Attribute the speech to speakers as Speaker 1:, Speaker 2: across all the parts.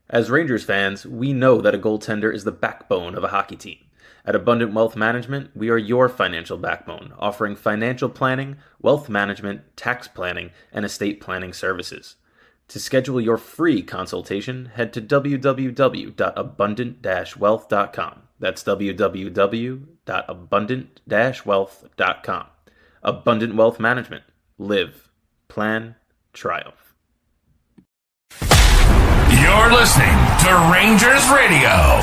Speaker 1: As Rangers fans, we know that a goaltender is the backbone of a hockey team. At Abundant Wealth Management, we are your financial backbone, offering financial planning, wealth management, tax planning, and estate planning services. To schedule your free consultation, head to www.abundant-wealth.com. That's www.abundant-wealth.com. Abundant Wealth Management. Live, plan, triumph.
Speaker 2: You're listening to Rangers Radio,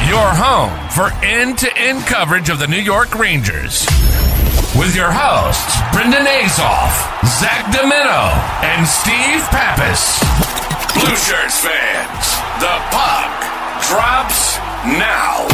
Speaker 2: your home for end-to-end coverage of the New York Rangers. With your hosts, Brendan Azoff, Zach Domino, and Steve Pappas. Blue Shirts fans, the puck drops now.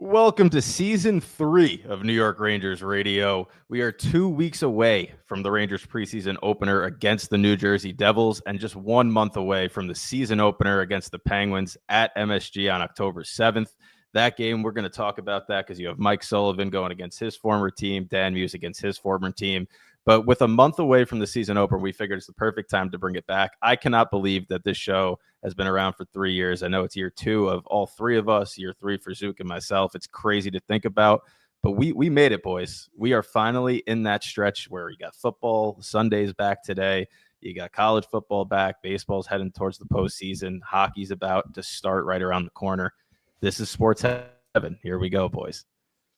Speaker 3: Welcome to Season 3 of New York Rangers Radio. We are 2 weeks away from the Rangers preseason opener against the New Jersey Devils and just 1 month away from the season opener against the Penguins at MSG on October 7th. That game, we're going to talk about that because you have Mike Sullivan going against his former team, Dan Muse against his former team. But with a month away from the season opener, we figured it's the perfect time to bring it back. I cannot believe that this show has been around for 3 years. I know it's year 2 of all 3 of us, year 3 for Zook and myself. It's crazy to think about, but we made it, boys. We are finally in that stretch where you got football, Sundays back today. You got college football back. Baseball's heading towards the postseason. Hockey's about to start right around the corner. This is sports heaven. Here we go, boys.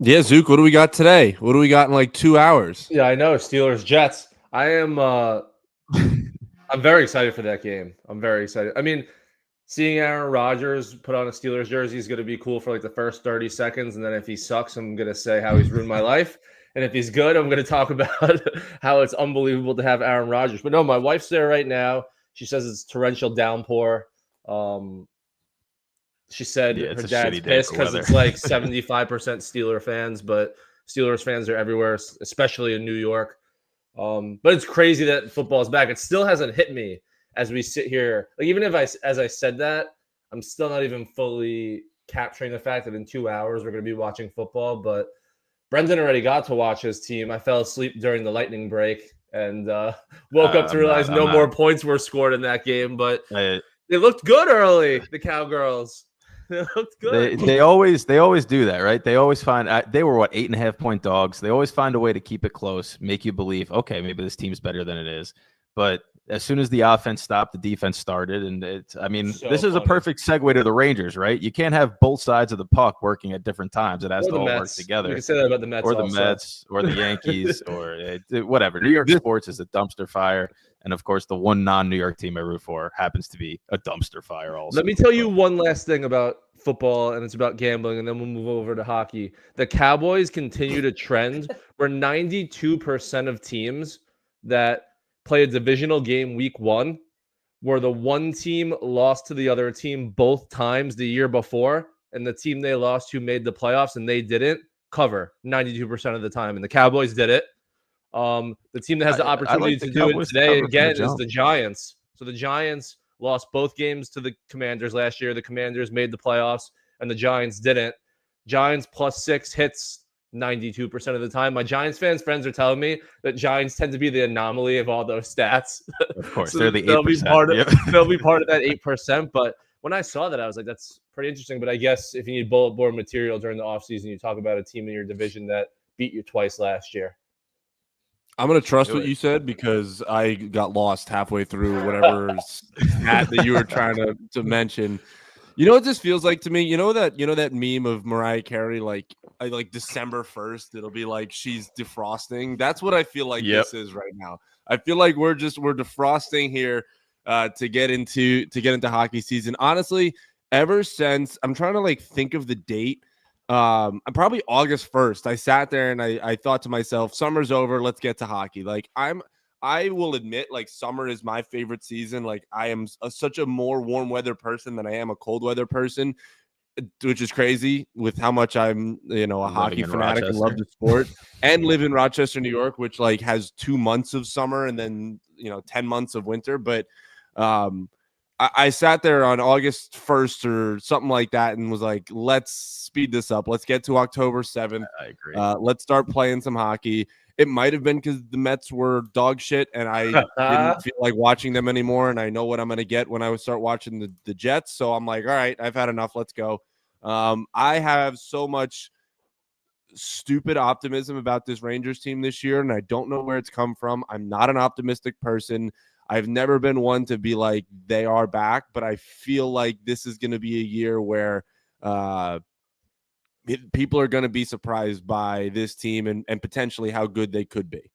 Speaker 4: Yeah, Zook, what do we got today? What do we got in like 2 hours?
Speaker 5: Yeah, I know. Steelers, Jets. I'm very excited for that game. I'm very excited. I mean, seeing Aaron Rodgers put on a Steelers jersey is going to be cool for like the first 30 seconds. And then if he sucks, I'm going to say how he's ruined my life. And if he's good, I'm going to talk about how it's unbelievable to have Aaron Rodgers. But no, my wife's there right now. She says it's torrential downpour. She said her dad's pissed because it's like 75% Steeler fans, but Steelers fans are everywhere, especially in New York. But it's crazy that football is back. It still hasn't hit me as we sit here. Like even if as I said that, I'm still not even fully capturing the fact that in 2 hours we're going to be watching football. But Brendan already got to watch his team. I fell asleep during the lightning break and woke up to realize no more points were scored in that game. But they looked good early, the Cowgirls. They looked good.
Speaker 3: They always do that, right? They always find they were 8.5-point dogs. They always find a way to keep it close, make you believe, okay, maybe this team's better than it is. But as soon as the offense stopped, the defense started, and this is a perfect segue to the Rangers, right? You can't have both sides of the puck working at different times. It has to all work together.
Speaker 5: You can say that about the Mets,
Speaker 3: or the Mets, or the Yankees, or whatever. New York sports is a dumpster fire. And, of course, the one non-New York team I root for happens to be a dumpster fire also.
Speaker 5: Let me tell you one last thing about football, and it's about gambling, and then we'll move over to hockey. The Cowboys continue to trend where 92% of teams that play a divisional game week 1 where the one team lost to the other team both times the year before, and the team they lost to made the playoffs, and they didn't cover 92% of the time. And the Cowboys did it. The team that has the opportunity to do it today again is the Giants. So the Giants lost both games to the Commanders last year. The Commanders made the playoffs and the Giants didn't. Giants +6 hits 92% of the time. My Giants friends are telling me that Giants tend to be the anomaly of all those stats.
Speaker 3: Of course,
Speaker 5: so
Speaker 3: they're the 8%.
Speaker 5: They'll be part of that 8%. But when I saw that, I was like, that's pretty interesting. But I guess if you need bullet board material during the offseason, you talk about a team in your division that beat you twice last year.
Speaker 4: I'm going to trust what you said because I got lost halfway through whatever stat that you were trying to mention. You know what this feels like to me? You know that meme of Mariah Carey, like December 1st, it'll be like she's defrosting. That's what I feel like this is right now. I feel like we're defrosting here to get into hockey season. Honestly, ever since I'm trying to think of the date. Probably August 1st, I sat there and I thought to myself, summer's over. Let's get to hockey. I will admit, summer is my favorite season. I am such a more warm weather person than I am a cold weather person, which is crazy with how much I'm, a hockey fanatic and love the sport and live in Rochester, New York, which has 2 months of summer and then, 10 months of winter. But, I sat there on August 1st or something like that and was like, let's speed this up. Let's get to October 7th.
Speaker 3: I agree.
Speaker 4: Let's start playing some hockey. It might have been because the Mets were dog shit and I didn't feel like watching them anymore. And I know what I'm going to get when I would start watching the Jets. So I'm like, all right, I've had enough. Let's go. I have so much stupid optimism about this Rangers team this year, and I don't know where it's come from. I'm not an optimistic person. I've never been one to be like, they are back, but I feel like this is going to be a year where people are going to be surprised by this team and potentially how good they could be.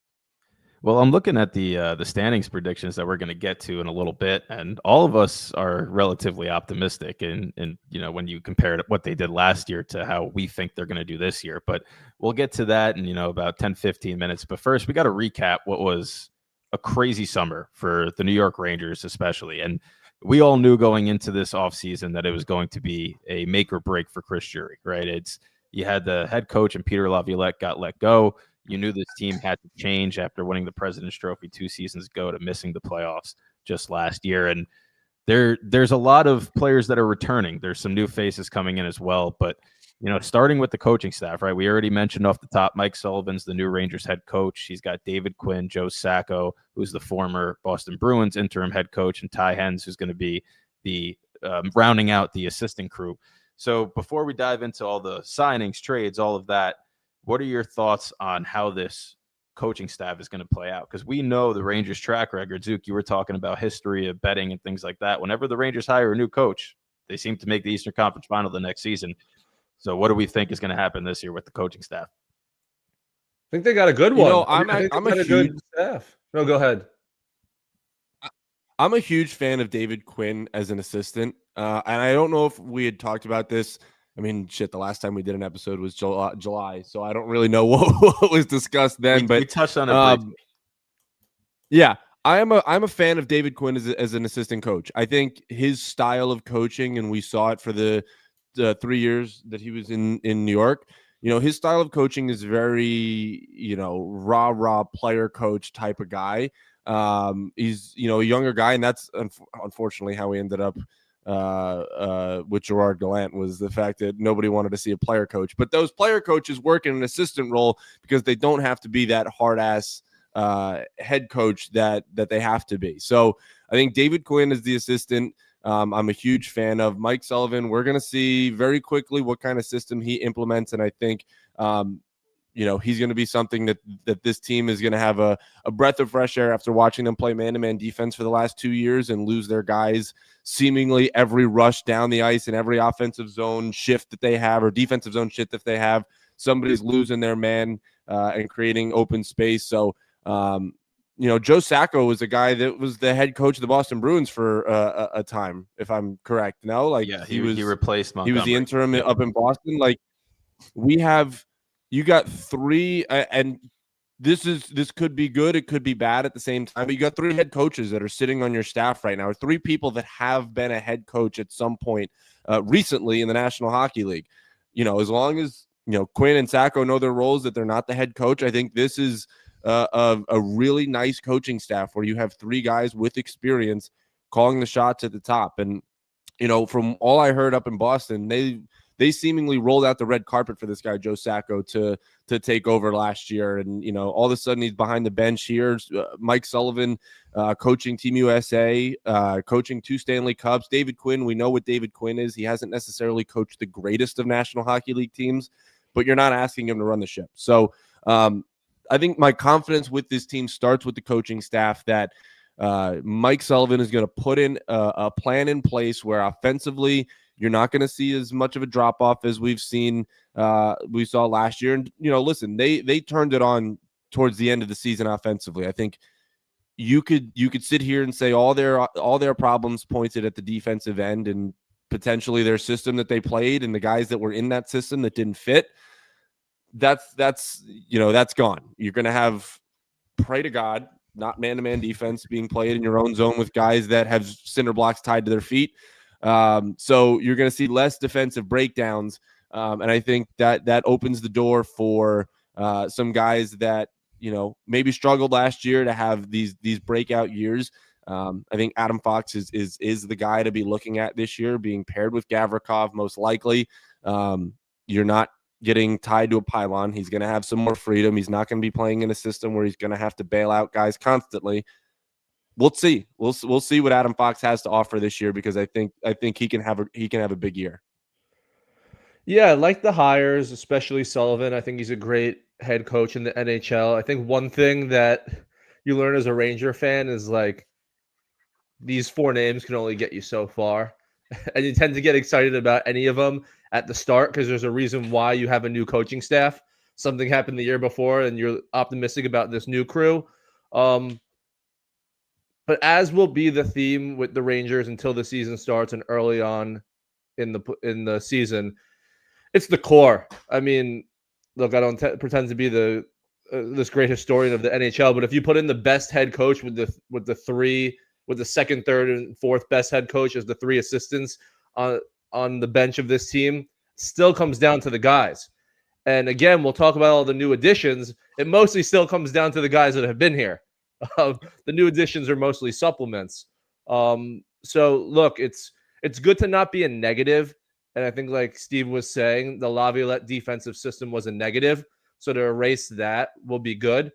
Speaker 3: Well, I'm looking at the standings predictions that we're going to get to in a little bit, and all of us are relatively optimistic. And when you compare what they did last year to how we think they're going to do this year, but we'll get to that in about 10-15 minutes. But first, we got to recap what was a crazy summer for the New York Rangers, especially. And we all knew going into this offseason that it was going to be a make or break for Chris Drury, right? You had the head coach and Peter Laviolette got let go. You knew this team had to change after winning the President's Trophy 2 seasons ago to missing the playoffs just last year. And there's a lot of players that are returning. There's some new faces coming in as well. But, starting with the coaching staff, right? We already mentioned off the top, Mike Sullivan's the new Rangers head coach. He's got David Quinn, Joe Sacco, who's the former Boston Bruins interim head coach, and Ty Hens, who's going to be the rounding out the assistant crew. So before we dive into all the signings, trades, all of that, what are your thoughts on how this coaching staff is going to play out? Because we know the Rangers' track record. Zook, you were talking about history of betting and things like that. Whenever the Rangers hire a new coach, they seem to make the Eastern Conference Final the next season. So what do we think is going to happen this year with the coaching staff?
Speaker 5: I think they got a good one.
Speaker 4: I'm a
Speaker 5: good staff. No, go ahead.
Speaker 4: I'm a huge fan of David Quinn as an assistant. And I don't know if we had talked about this. I mean, the last time we did an episode was July, so I don't really know what was discussed then. But
Speaker 3: we touched on it briefly.
Speaker 4: Yeah, I'm a fan of David Quinn as an assistant coach. I think his style of coaching, and we saw it for the 3 years that he was in New York. His style of coaching is very, rah player coach type of guy. He's a younger guy, and that's unfortunately how we ended up with Gerard Gallant, was the fact that nobody wanted to see a player coach. But those player coaches work in an assistant role because they don't have to be that hard ass head coach that they have to be. So I think David Quinn is the assistant. I'm a huge fan of Mike Sullivan. We're going to see very quickly what kind of system he implements, and I think he's going to be something that this team is going to have a breath of fresh air after watching them play man-to-man defense for the last 2 years and lose their guys seemingly every rush down the ice and every offensive zone shift that they have, or defensive zone shift that they have. Somebody's losing their man and creating open space. So, Joe Sacco was a guy that was the head coach of the Boston Bruins for a time, if I'm correct. No,
Speaker 3: he replaced Montgomery.
Speaker 4: He was the interim up in Boston. You got three, and this could be good, it could be bad at the same time, but you got three head coaches that are sitting on your staff right now, or three people that have been a head coach at some point recently in the National Hockey League. As long as Quinn and Sacco know their roles, that they're not the head coach, I think this is a really nice coaching staff where you have three guys with experience calling the shots at the top. And from all I heard up in Boston, they seemingly rolled out the red carpet for this guy, Joe Sacco, to take over last year. And, all of a sudden he's behind the bench here. Mike Sullivan coaching Team USA, coaching 2 Stanley Cups. David Quinn, we know what David Quinn is. He hasn't necessarily coached the greatest of National Hockey League teams, but you're not asking him to run the ship. So I think my confidence with this team starts with the coaching staff, that Mike Sullivan is going to put in a plan in place where offensively you're not going to see as much of a drop off as we saw last year. And listen, they turned it on towards the end of the season offensively. I think you could sit here and say all their problems pointed at the defensive end and potentially their system that they played and the guys that were in that system that didn't fit. That's gone. You're going to have, pray to God, not man-to-man defense being played in your own zone with guys that have cinder blocks tied to their feet. So you're going to see less defensive breakdowns. And I think that opens the door for some guys that, maybe struggled last year to have these breakout years. I think Adam Fox is the guy to be looking at this year, being paired with Gavrikov most likely. You're not getting tied to a pylon. He's going to have some more freedom. He's not going to be playing in a system where he's going to have to bail out guys constantly. We'll see. We'll see what Adam Fox has to offer this year, because I think he can have a big year.
Speaker 5: Yeah, I like the hires, especially Sullivan. I think he's a great head coach in the NHL. I think one thing that you learn as a Ranger fan is like these 4 names can only get you so far. And you tend to get excited about any of them at the start because there's a reason why you have a new coaching staff. Something happened the year before and you're optimistic about this new crew. But as will be the theme with the Rangers until the season starts and early on in the season, it's the core. I mean, look, I don't pretend to be this great historian of the NHL, but if you put in the best head coach with the second, third, and fourth best head coach as the 3 assistants on the bench of this team, still comes down to the guys. And again, we'll talk about all the new additions. It mostly still comes down to the guys that have been here. The new additions are mostly supplements. So look, it's good to not be a negative. And I think, like Steve was saying, the Laviolette defensive system was a negative. So to erase that will be good.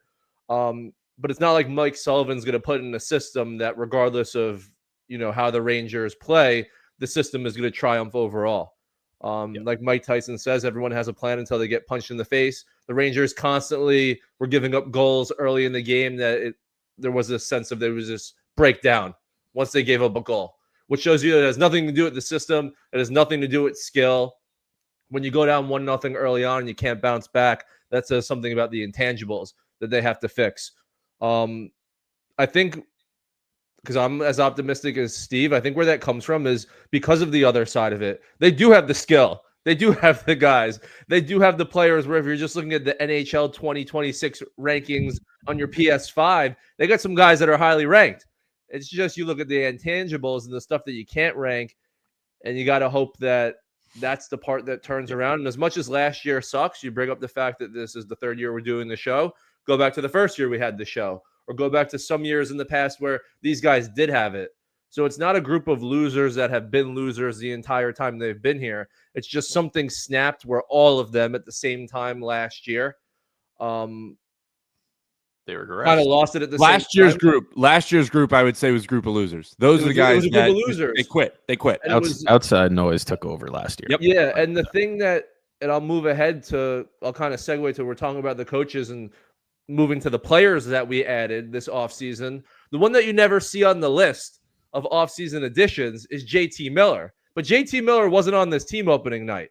Speaker 5: But it's not like Mike Sullivan's going to put in a system that, regardless of how the Rangers play, the system is going to triumph overall. Like Mike Tyson says, everyone has a plan until they get punched in the face. The Rangers constantly were giving up goals early in the game that there was a sense of there was this breakdown once they gave up a goal, which shows you that it has nothing to do with the system. It has nothing to do with skill. When you go down 1-0 early on and you can't bounce back, that says something about the intangibles that they have to fix. I think, because I'm as optimistic as Steve, I think where that comes from is because of the other side of it. They do have the skill. They do have the guys. They do have the players where if you're just looking at the NHL 2026 rankings on your PS5, they got some guys that are highly ranked. It's just you look at the intangibles and the stuff that you can't rank, and you got to hope that that's the part that turns around. And as much as last year sucks, you bring up the fact that this is the 3rd year we're doing the show. Go back to the first year we had the show, or go back to some years in the past where these guys did have it. So it's not a group of losers that have been losers the entire time they've been here. It's just something snapped where all of them at the same time last year
Speaker 3: They were
Speaker 5: kind of lost it at the
Speaker 4: last
Speaker 5: same
Speaker 4: year's
Speaker 5: time.
Speaker 4: group. Last year's group, I would say, was a group of losers. Those are the guys
Speaker 5: it was a group
Speaker 4: that
Speaker 5: of losers.
Speaker 4: They quit.
Speaker 5: And it was-
Speaker 3: Outside noise took over last year.
Speaker 4: Yep.
Speaker 5: Yeah, and the thing that, and I'll move ahead to, I'll kind of segue to, we're talking about the coaches and moving to the players that we added this offseason. The one that you never see on the list of offseason additions is JT Miller. But JT Miller wasn't on this team opening night.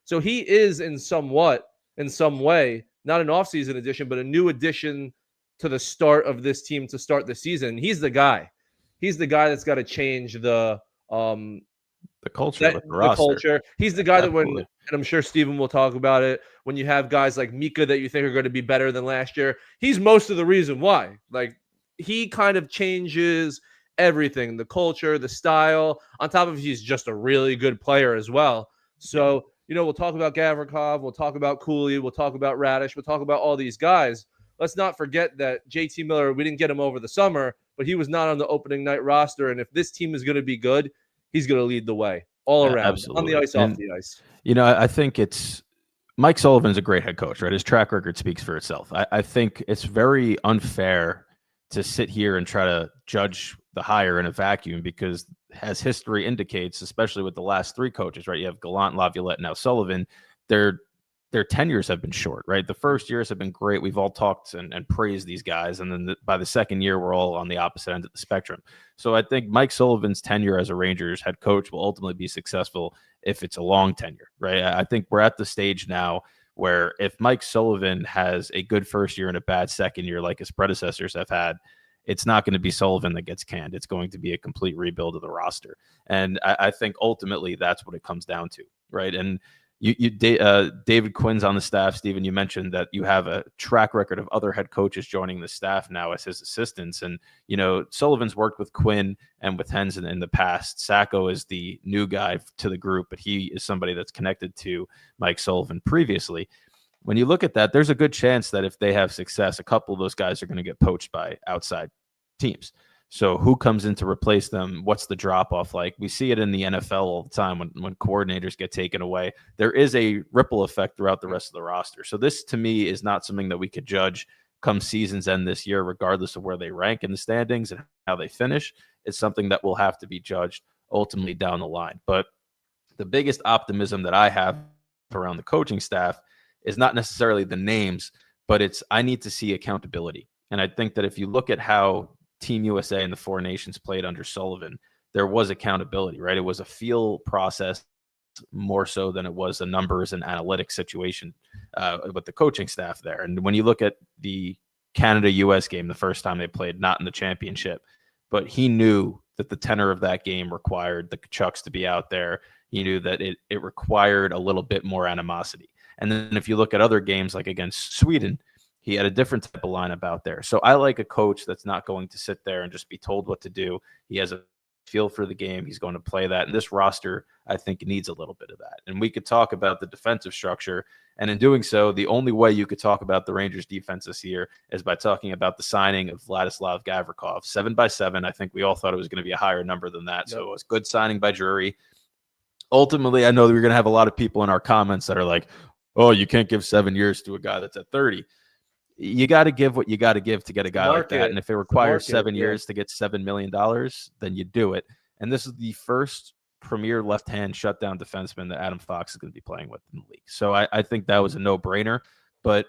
Speaker 5: So he is in some way, not an offseason addition, but a new addition to the start of this team to start the season. He's the guy. He's the guy that's got to change the
Speaker 3: culture.
Speaker 5: the culture. He's the guy
Speaker 3: Absolutely.
Speaker 5: that and I'm sure Steven will talk about it, when you have guys like Mika that you think are going to be better than last year, he's most of the reason why. Like, he kind of changes everything, the culture, the style, on top of he's just a really good player as well. So, we'll talk about Gavrikov, we'll talk about Cooley, we'll talk about Radish, we'll talk about all these guys. Let's not forget that JT Miller, we didn't get him over the summer, but he was not on the opening night roster. And if this team is going to be good, he's going to lead the way all around,
Speaker 3: absolutely.
Speaker 5: on the ice, off the ice.
Speaker 3: I think it's Mike Sullivan's a great head coach, right? His track record speaks for itself. I think it's very unfair to sit here and try to judge the hire in a vacuum, because as history indicates, especially with the last 3 coaches, right? You have Gallant, Laviolette, now Sullivan. Their tenures have been short, right? The first years have been great. We've all talked and praised these guys. And then by the second year, we're all on the opposite end of the spectrum. So I think Mike Sullivan's tenure as a Rangers head coach will ultimately be successful if it's a long tenure, right? I think we're at the stage now where if Mike Sullivan has a good first year and a bad second year, like his predecessors have had, it's not going to be Sullivan that gets canned. It's going to be a complete rebuild of the roster. And I think ultimately that's what it comes down to, right? And David Quinn's on the staff. Steven, you mentioned that you have a track record of other head coaches joining the staff now as his assistants. And, Sullivan's worked with Quinn and with Henson in the past. Sacco is the new guy to the group, but he is somebody that's connected to Mike Sullivan previously. When you look at that, there's a good chance that if they have success, a couple of those guys are going to get poached by outside teams. So who comes in to replace them? What's the drop off like? We see it in the NFL all the time when coordinators get taken away. There is a ripple effect throughout the rest of the roster. So this to me is not something that we could judge come season's end this year, regardless of where they rank in the standings and how they finish. It's something that will have to be judged ultimately down the line. But the biggest optimism that I have around the coaching staff is not necessarily the names, but it's I need to see accountability. And I think that if you look at how Team USA and the Four Nations played under Sullivan, there was accountability, right? It was a feel process more so than it was a numbers and analytics situation with the coaching staff there. And when you look at the Canada-US game, the first time they played, not in the championship, but he knew that the tenor of that game required the Kachucks to be out there. He knew that it required a little bit more animosity. And then if you look at other games like against Sweden, he had a different type of lineup out there. So I like a coach that's not going to sit there and just be told what to do. He has a feel for the game. He's going to play that. And this roster, I think, needs a little bit of that. And we could talk about the defensive structure. And in doing so, the only way you could talk about the Rangers defense this year is by talking about the signing of Vladislav Gavrikov. 7x7. I think we all thought it was going to be a higher number than that. Yep. So it was good signing by Drury. Ultimately, I know that we're going to have a lot of people in our comments that are like, oh, you can't give 7 years to a guy that's at 30. You got to give what you got to give to get a guy like that. And if it requires 7 years to get $7 million, then you do it. And this is the first premier left-hand shutdown defenseman that Adam Fox is going to be playing with in the league. So I think that was a no-brainer. But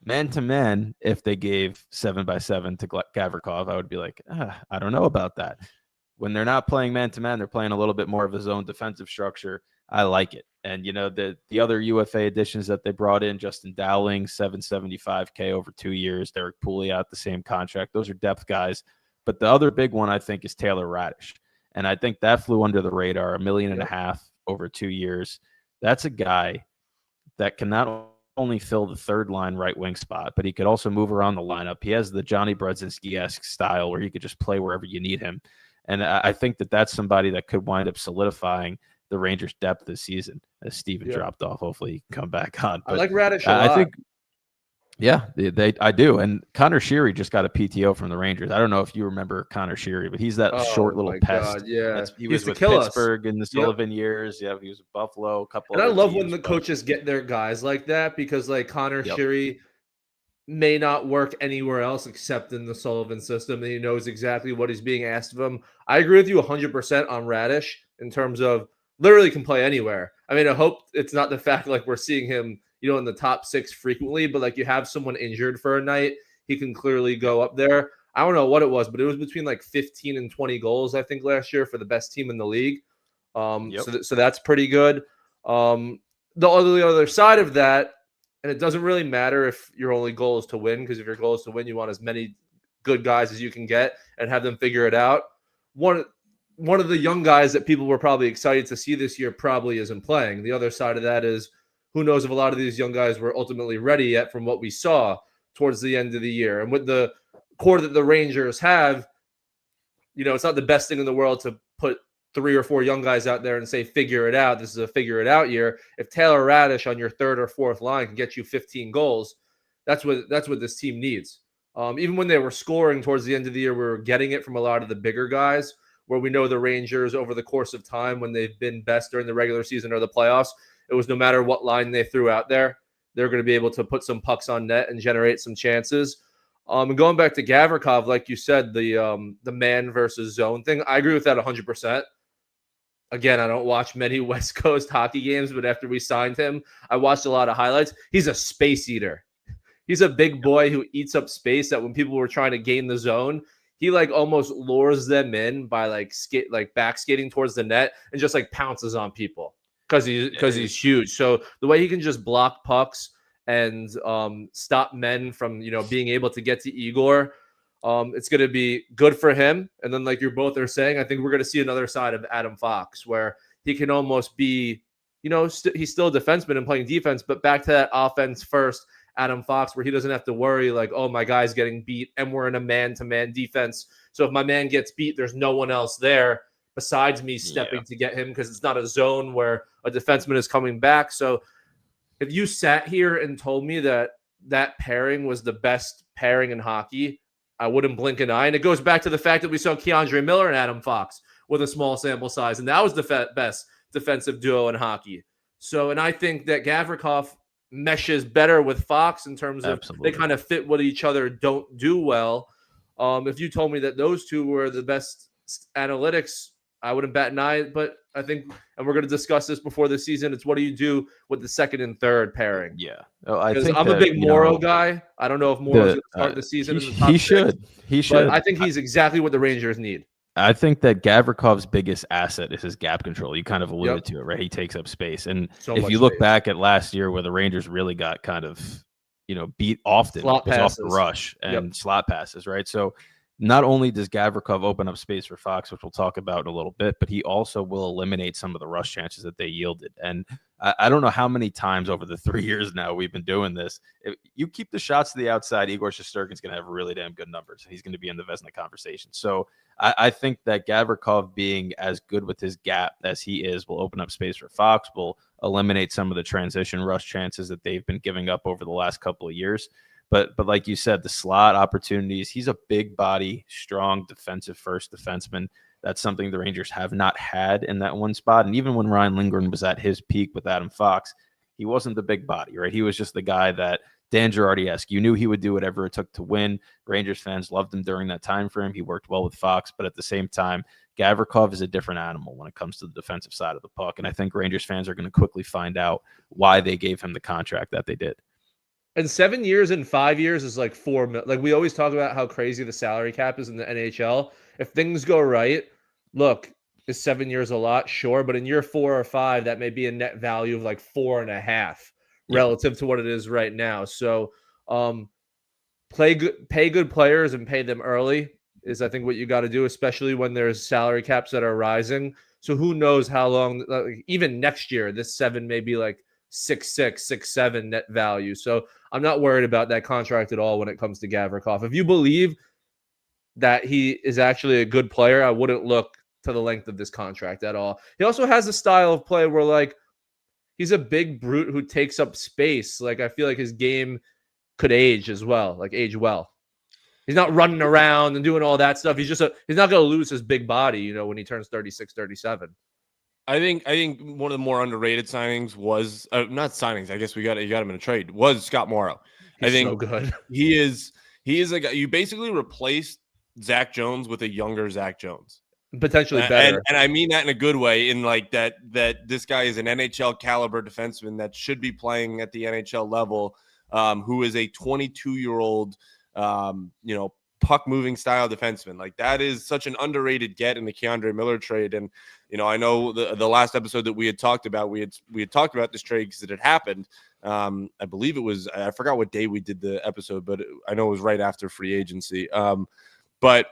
Speaker 3: man-to-man, if they gave 7x7 to Gavrikov, I would be like, I don't know about that. When they're not playing man-to-man, they're playing a little bit more of his own defensive structure. I like it. And, you know, the other UFA additions that they brought in, Justin Dowling, $775K over 2 years, Derek Pouliot, the same contract. Those are depth guys. But the other big one, I think, is Taylor Radish. And I think that flew under the radar, $1.5 million over 2 years. That's a guy that can not only fill the third line right wing spot, but he could also move around the lineup. He has the Johnny Brodzinski-esque style where he could just play wherever you need him. And I think that that's somebody that could wind up solidifying the Rangers' depth this season. As Steven dropped off, hopefully he can come back on. But
Speaker 5: I like Radish a lot.
Speaker 3: I think, I do. And Connor Sheary just got a PTO from the Rangers. I don't know if you remember Connor Sheary, but he's that short little pest.
Speaker 5: God,
Speaker 3: he was with Pittsburgh in the Sullivan years. Yeah, he was with Buffalo. A couple.
Speaker 5: And I love when the coaches get their guys like that because, like, Connor Sheary may not work anywhere else except in the Sullivan system, and he knows exactly what is being asked of him. I agree with you 100% on Radish in terms of literally can play anywhere. I mean, I hope it's not the fact like we're seeing him, you know, in the top 6 frequently, but like you have someone injured for a night, he can clearly go up there. I don't know what it was, but it was between like 15 and 20 goals, I think, last year for the best team in the league. So that's pretty good. The other side of that, and it doesn't really matter if your only goal is to win, because if your goal is to win, you want as many good guys as you can get and have them figure it out. One of the young guys that people were probably excited to see this year probably isn't playing. The other side of that is who knows if a lot of these young guys were ultimately ready yet from what we saw towards the end of the year. And with the core that the Rangers have, you know, it's not the best thing in the world to put 3 or 4 young guys out there and say, figure it out. This is a figure it out year. If Taylor Radish on your third or fourth line can get you 15 goals, that's what this team needs. Even when they were scoring towards the end of the year, we were getting it from a lot of the bigger guys, where we know the Rangers over the course of time when they've been best during the regular season or the playoffs, it was no matter what line they threw out there, they're going to be able to put some pucks on net and generate some chances. And going back to Gavrikov, like you said, the man versus zone thing, I agree with that 100%. Again, I don't watch many West Coast hockey games, but after we signed him, I watched a lot of highlights. He's a space eater. He's a big boy who eats up space that when people were trying to gain the zone, he like almost lures them in by like back skating towards the net and just like pounces on people because he's huge. So the way he can just block pucks and stop men from, you know, being able to get to Igor, it's going to be good for him. And then, like you both are saying, I think we're going to see another side of Adam Fox where he can almost be, you know, he's still a defenseman and playing defense, but back to that offense first Adam Fox, where he doesn't have to worry like, oh, my guy's getting beat and we're in a man-to-man defense. So if my man gets beat, there's no one else there besides me stepping to get him, because it's not a zone where a defenseman is coming back. So if you sat here and told me that pairing was the best pairing in hockey, I wouldn't blink an eye. And it goes back to the fact that we saw Keandre Miller and Adam Fox with a small sample size, and that was the best defensive duo in hockey. So, and I think that Gavrikov meshes better with Fox in terms of they kind of fit what each other don't do well. If you told me that those two were the best analytics, I wouldn't bat an eye. But I think, and we're going to discuss this before the season, it's what do you do with the second and third pairing?
Speaker 3: Yeah. I think
Speaker 5: I'm a big Morrow guy. I don't know if Morrow's going to start the season.
Speaker 3: He should. But
Speaker 5: I think he's exactly what the Rangers need.
Speaker 3: I think that Gavrikov's biggest asset is his gap control. You kind of alluded to it, right? He takes up space. And if you look back at last year where the Rangers really got kind of, beat often off the rush and slot passes, right? So not only does Gavrikov open up space for Fox, which we'll talk about in a little bit, but he also will eliminate some of the rush chances that they yielded. And I don't know how many times over the 3 years now we've been doing this. If you keep the shots to the outside, Igor Shesterkin's going to have really damn good numbers. He's going to be in the Vezina conversation. So I think that Gavrikov being as good with his gap as he is will open up space for Fox, will eliminate some of the transition rush chances that they've been giving up over the last couple of years. But like you said, the slot opportunities, he's a big body, strong defensive first defenseman. That's something the Rangers have not had in that one spot. And even when Ryan Lindgren was at his peak with Adam Fox, he wasn't the big body, right? He was just the guy that Dan Girardi-esque. You knew he would do whatever it took to win. Rangers fans loved him during that time frame. He worked well with Fox, but at the same time, Gavrikov is a different animal when it comes to the defensive side of the puck. And I think Rangers fans are going to quickly find out why they gave him the contract that they did.
Speaker 5: And 7 years and 5 years is like $4 million. Like we always talk about how crazy the salary cap is in the NHL. If things go right, look, is 7 years a lot? Sure. But in year 4 or 5, that may be a net value of like 4.5 relative to what it is right now. So pay good players and pay them early is I think what you got to do, especially when there's salary caps that are rising. So who knows how long, like, even next year, this 7 may be like 6.6, 6.7 net value. So I'm not worried about that contract at all when it comes to Gavrikov. If you believe that he is actually a good player, I wouldn't look to the length of this contract at all. He also has a style of play where like he's a big brute who takes up space. Like I feel like his game could age as well, like age well. He's not running around and doing all that stuff. He's not going to lose his big body, when he turns 36, 37.
Speaker 4: I think one of the more underrated signings was not signings. I guess you got him in a trade. Was Scott Morrow.
Speaker 5: He's
Speaker 4: I think
Speaker 5: so good.
Speaker 4: He is a guy. You basically replaced Zach Jones with a younger Zach Jones,
Speaker 5: potentially better.
Speaker 4: And I mean that in a good way. In like that this guy is an NHL caliber defenseman that should be playing at the NHL level. Who is a 22-year-old, puck moving style defenseman. Like that is such an underrated get in the Keandre Miller trade. And I know the last episode that we had talked about, we had talked about this trade because it had happened. I believe it was, I forgot what day we did the episode, but I know it was right after free agency. But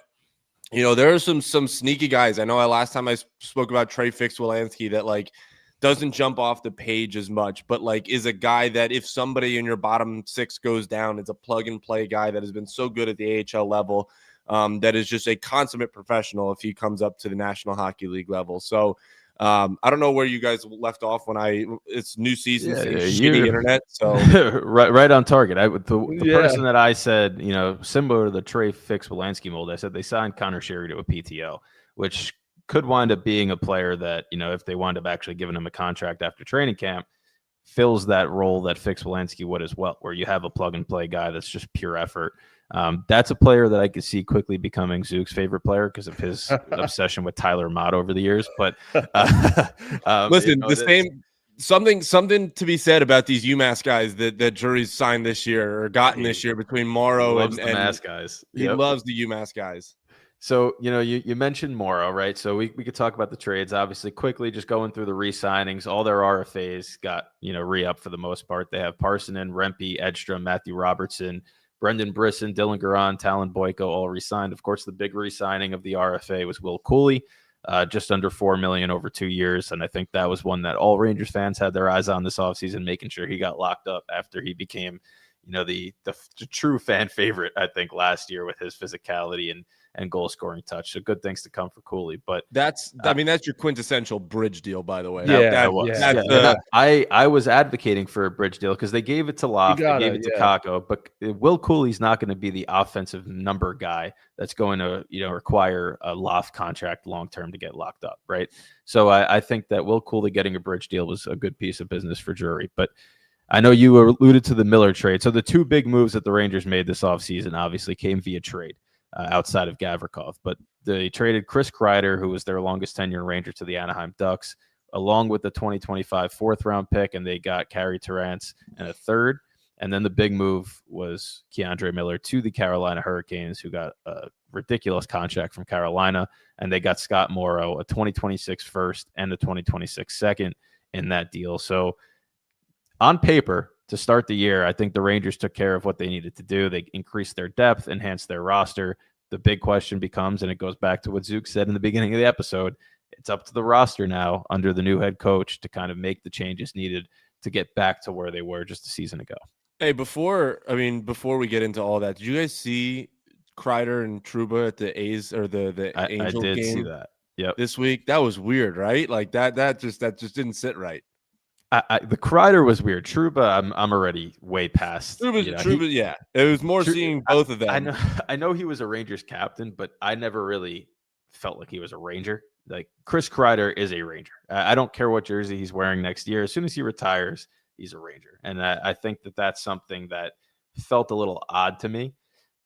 Speaker 4: there are some sneaky guys. I know last time I spoke about Trey Fix-Wolansky that like doesn't jump off the page as much, but like is a guy that if somebody in your bottom 6 goes down, it's a plug and play guy that has been so good at the AHL level. That is just a consummate professional if he comes up to the National Hockey League level. So I don't know where you guys left off when it's new season, shitty internet. So
Speaker 3: right on target. The person that I said, similar to the Trey Fix-Wolansky mold, I said they signed Connor Sherry to a PTO, which could wind up being a player that, if they wind up actually giving him a contract after training camp, fills that role that Fix-Wolansky would as well, where you have a plug and play guy that's just pure effort. That's a player that I could see quickly becoming Zook's favorite player because of his obsession with Tyler Mott over the years. But
Speaker 4: listen, something to be said about these UMass guys that Jury's signed this year or gotten this year between Morrow and
Speaker 3: Mass guys.
Speaker 4: He loves the UMass guys.
Speaker 3: So, you mentioned Morrow, right? So we could talk about the trades, obviously, quickly, just going through the re-signings. All their RFAs got, re-up for the most part. They have Parsonen, Rempe, Edstrom, Matthew Robertson, Brendan Brisson, Dylan Garan, Talon Boyko, all re-signed. Of course, the big re-signing of the RFA was Will Cooley, just under $4 million over 2 years. And I think that was one that all Rangers fans had their eyes on this offseason, making sure he got locked up after he became, the true fan favorite, I think, last year with his physicality and and goal scoring touch. So good things to come for Cooley. But
Speaker 4: that's your quintessential bridge deal, by the way.
Speaker 3: I was advocating for a bridge deal because they gave it to Loft, they gave it to Kako, but Will Cooley's not going to be the offensive number guy that's going to require a Loft contract long term to get locked up, right? So I think that Will Cooley getting a bridge deal was a good piece of business for Drury. But I know you alluded to the Miller trade. So the two big moves that the Rangers made this offseason obviously came via trade outside of Gavrikov. But they traded Chris Kreider, who was their longest tenure Ranger, to the Anaheim Ducks, along with the 2025 fourth-round pick, and they got Carey Terrance and a third. And then the big move was Keandre Miller to the Carolina Hurricanes, who got a ridiculous contract from Carolina, and they got Scott Morrow, a 2026 first and a 2026 second in that deal. So on paper, to start the year, I think the Rangers took care of what they needed to do. They increased their depth, enhanced their roster. The big question becomes, and it goes back to what Zook said in the beginning of the episode, it's up to the roster now under the new head coach to kind of make the changes needed to get back to where they were just a season ago.
Speaker 4: Hey, before we get into all that, did you guys see Kreider and Trouba at the A's or the Angels game?
Speaker 3: I did see that. Yep.
Speaker 4: This week? That was weird, right? Like that just didn't sit right.
Speaker 3: The Kreider was weird. Trouba, I'm already way past.
Speaker 4: Trouba, yeah. It was more seeing both of them.
Speaker 3: I know he was a Rangers captain, but I never really felt like he was a Ranger. Like Chris Kreider is a Ranger. I don't care what jersey he's wearing next year. As soon as he retires, he's a Ranger. And I think that that's something that felt a little odd to me.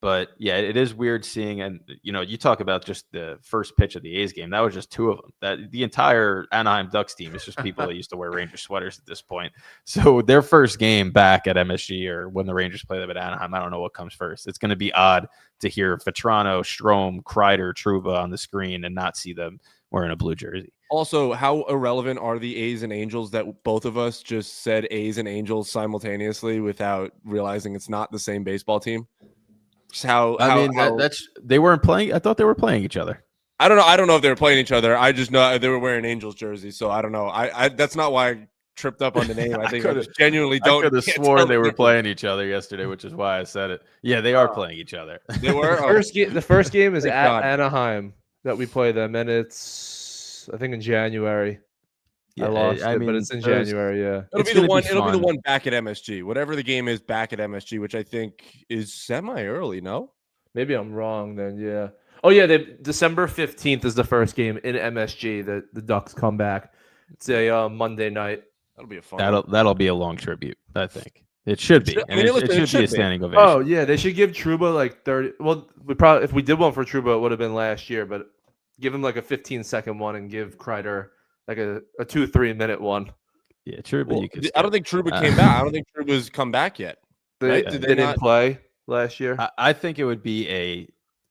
Speaker 3: But yeah, it is weird seeing, and you talk about just the first pitch of the A's game. That was just two of them. That the entire Anaheim Ducks team is just people that used to wear Ranger sweaters at this point. So their first game back at MSG, or when the Rangers play them at Anaheim, I don't know what comes first. It's going to be odd to hear Vetrano, Strome, Kreider, Trouba on the screen and not see them wearing a blue jersey.
Speaker 4: Also, how irrelevant are the A's and Angels that both of us just said A's and Angels simultaneously without realizing it's not the same baseball team?
Speaker 3: That's they weren't playing. I thought they were playing each other.
Speaker 4: I don't know. I don't know if they were playing each other. I just know they were wearing Angels jerseys, so I don't know. I that's not why I tripped up on the name. I think I just genuinely don't.
Speaker 3: I could have sworn they were playing each other yesterday, which is why I said it. Yeah, they are playing each other.
Speaker 4: They were.
Speaker 5: The first game is at Anaheim that we play them, and it's I think in January. Yeah, I lost it, but it's in January. Yeah,
Speaker 4: it'll be the one. It'll be the one back at MSG. Whatever the game is back at MSG, which I think is semi-early. No,
Speaker 5: maybe I'm wrong then. Yeah. Oh yeah, December 15th is the first game in MSG. The Ducks come back. It's a Monday night.
Speaker 4: That'll be a fun.
Speaker 3: That'll be a long tribute. I think it should be. It should be a standing ovation.
Speaker 5: Oh yeah, they should give Trouba like 30. Well, if we did one for Trouba, it would have been last year. But give him like a 15-second one and give Kreider like a 2-3 minute one.
Speaker 3: Yeah, Trouba.
Speaker 4: Well, I don't think Trouba came back. I don't think Trouba's come back yet.
Speaker 5: They didn't play last year.
Speaker 3: I think it would be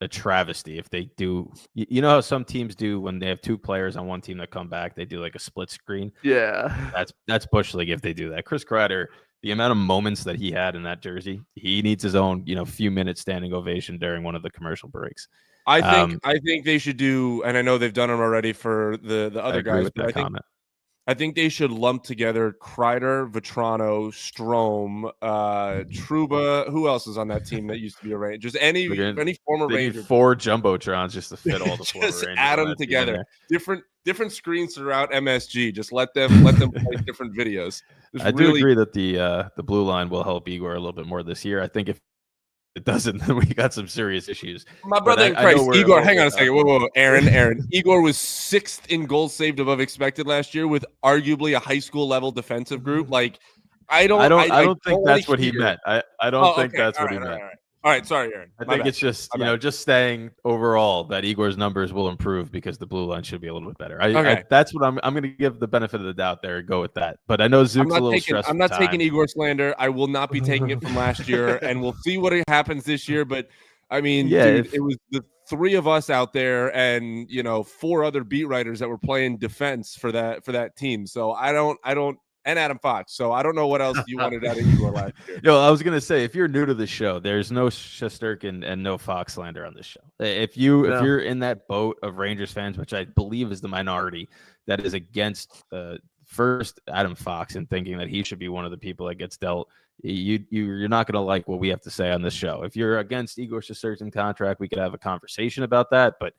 Speaker 3: a travesty if they do. You know how some teams do when they have two players on one team that come back, they do like a split screen.
Speaker 5: Yeah,
Speaker 3: that's Bush League if they do that. Chris Kreider, the amount of moments that he had in that jersey, he needs his own few minutes standing ovation during one of the commercial breaks.
Speaker 4: I think they should do, and I know they've done them already for the other guys. But I think they should lump together Kreider, Vetrano, Strome, Trouba. Who else is on that team that used to be a Ranger? Just any former Ranger.
Speaker 3: 4 jumbotrons just to fit all the former
Speaker 4: Rangers.
Speaker 3: Just
Speaker 4: add them together. Different screens throughout MSG. Just let them play different videos.
Speaker 3: I do agree that the blue line will help Igor a little bit more this year. I think if it doesn't, then we got some serious issues.
Speaker 4: My brother in Christ, Igor, hang on a second. Whoa. Aaron. Igor was 6th in goals saved above expected last year with arguably a high school level defensive group. Like, I don't
Speaker 3: think that's what he meant. I don't think that's what he meant.
Speaker 4: All right, sorry, Aaron.
Speaker 3: I think it's just just saying overall that Igor's numbers will improve because the blue line should be a little bit better. That's what I'm going to give the benefit of the doubt there and go with that. But I know Zook's a little stressed.
Speaker 4: I'm not taking Igor slander. I will not be taking it from last year, and we'll see what happens this year. But I mean, dude, it was the 3 of us out there, and 4 other beat writers that were playing defense for that team. So I don't. And Adam Fox. So I don't know what else you wanted out of Igor last year.
Speaker 3: I was gonna say, if you're new to the show, there's no Shesterkin and no Fox slander on this show. If you're in that boat of Rangers fans, which I believe is the minority, that is against first Adam Fox and thinking that he should be one of the people that gets dealt you're not going to like what we have to say on this show. If you're against Igor Shesterkin contract, we could have a conversation about that. But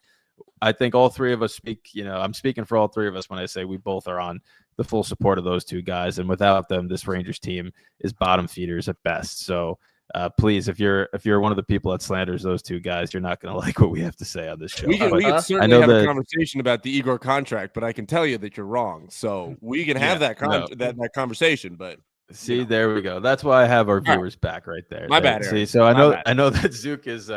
Speaker 3: I think all three of us speak, I'm speaking for all three of us when I say we both are on the full support of those two guys. And without them, this Rangers team is bottom feeders at best. So please, if you're one of the people that slanders those two guys, you're not going to like what we have to say on this show.
Speaker 4: We can certainly have a conversation about the Igor contract, but I can tell you that you're wrong. So we can have that conversation, but
Speaker 3: see, there we go. That's why I have our viewers back right there.
Speaker 4: My bad.
Speaker 3: See, so I know that Zook is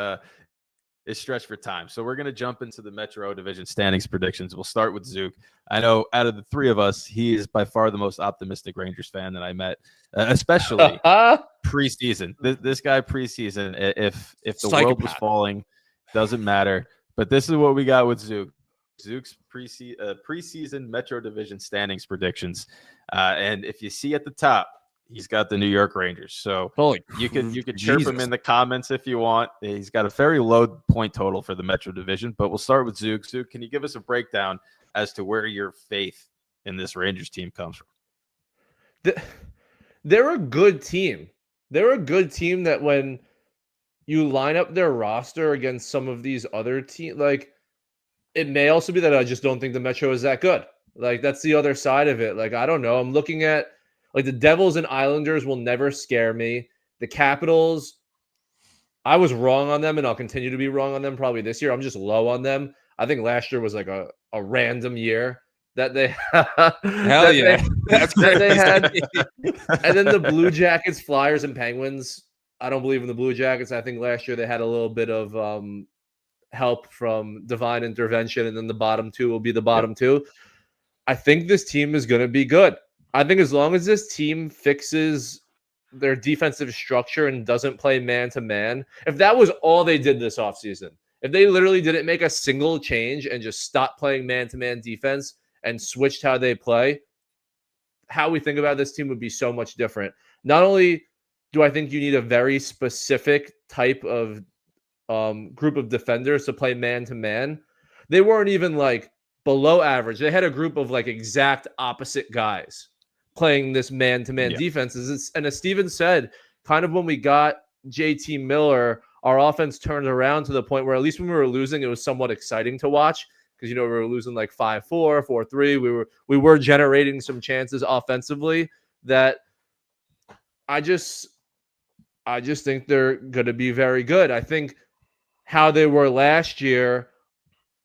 Speaker 3: stretched for time. So we're going to jump into the Metro Division standings predictions. We'll start with Zook. I know out of the three of us, he is by far the most optimistic Rangers fan that I met, especially preseason. This guy preseason, if the world was falling, doesn't matter. But this is what we got with Zook. Zook's preseason Metro Division standings predictions. And if you see at the top, he's got the New York Rangers. So you could chirp him in the comments if you want. He's got a very low point total for the Metro Division, but we'll start with Zook. Zook, can you give us a breakdown as to where your faith in this Rangers team comes from?
Speaker 5: They're a good team. They're a good team that when you line up their roster against some of these other teams, like it may also be that I just don't think the Metro is that good. Like that's the other side of it. Like, I don't know. I'm looking at like the Devils and Islanders will never scare me. The Capitals, I was wrong on them, and I'll continue to be wrong on them probably this year. I'm just low on them. I think last year was like a random year that they
Speaker 4: that's
Speaker 5: that they had. And then the Blue Jackets, Flyers, and Penguins. I don't believe in the Blue Jackets. I think last year they had a little bit of help from divine intervention, and then the bottom two will be the bottom two. I think this team is going to be good. I think as long as this team fixes their defensive structure and doesn't play man-to-man, if that was all they did this offseason, if they literally didn't make a single change and just stopped playing man-to-man defense and switched how they play, how we think about this team would be so much different. Not only do I think you need a very specific type of group of defenders to play man-to-man, they weren't even like below average. They had a group of like exact opposite guys playing this man-to-man defenses. And as Steven said, kind of when we got JT Miller, our offense turned around to the point where at least when we were losing, it was somewhat exciting to watch because, we were losing like 5-4, 4-3. We were generating some chances offensively that I just think they're going to be very good. I think how they were last year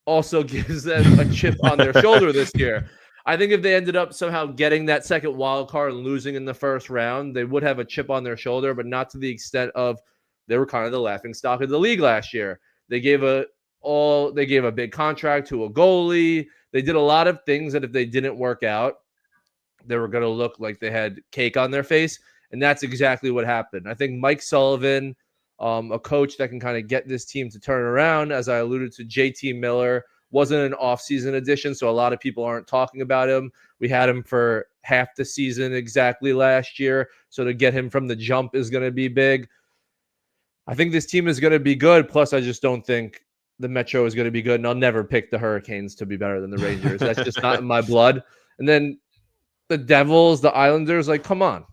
Speaker 5: also gives them a chip on their shoulder this year. I think if they ended up somehow getting that second wild card and losing in the first round, they would have a chip on their shoulder, but not to the extent of they were kind of the laughingstock of the league last year. They gave a big contract to a goalie. They did a lot of things that if they didn't work out, they were going to look like they had cake on their face, and that's exactly what happened. I think Mike Sullivan, a coach that can kind of get this team to turn around, as I alluded to, JT Miller wasn't an off-season addition, so a lot of people aren't talking about him. We had him for half the season exactly last year, so to get him from the jump is going to be big. I think this team is going to be good, plus I just don't think the Metro is going to be good, and I'll never pick the Hurricanes to be better than the Rangers. That's just not in my blood. And then the Devils, the Islanders, like, come on.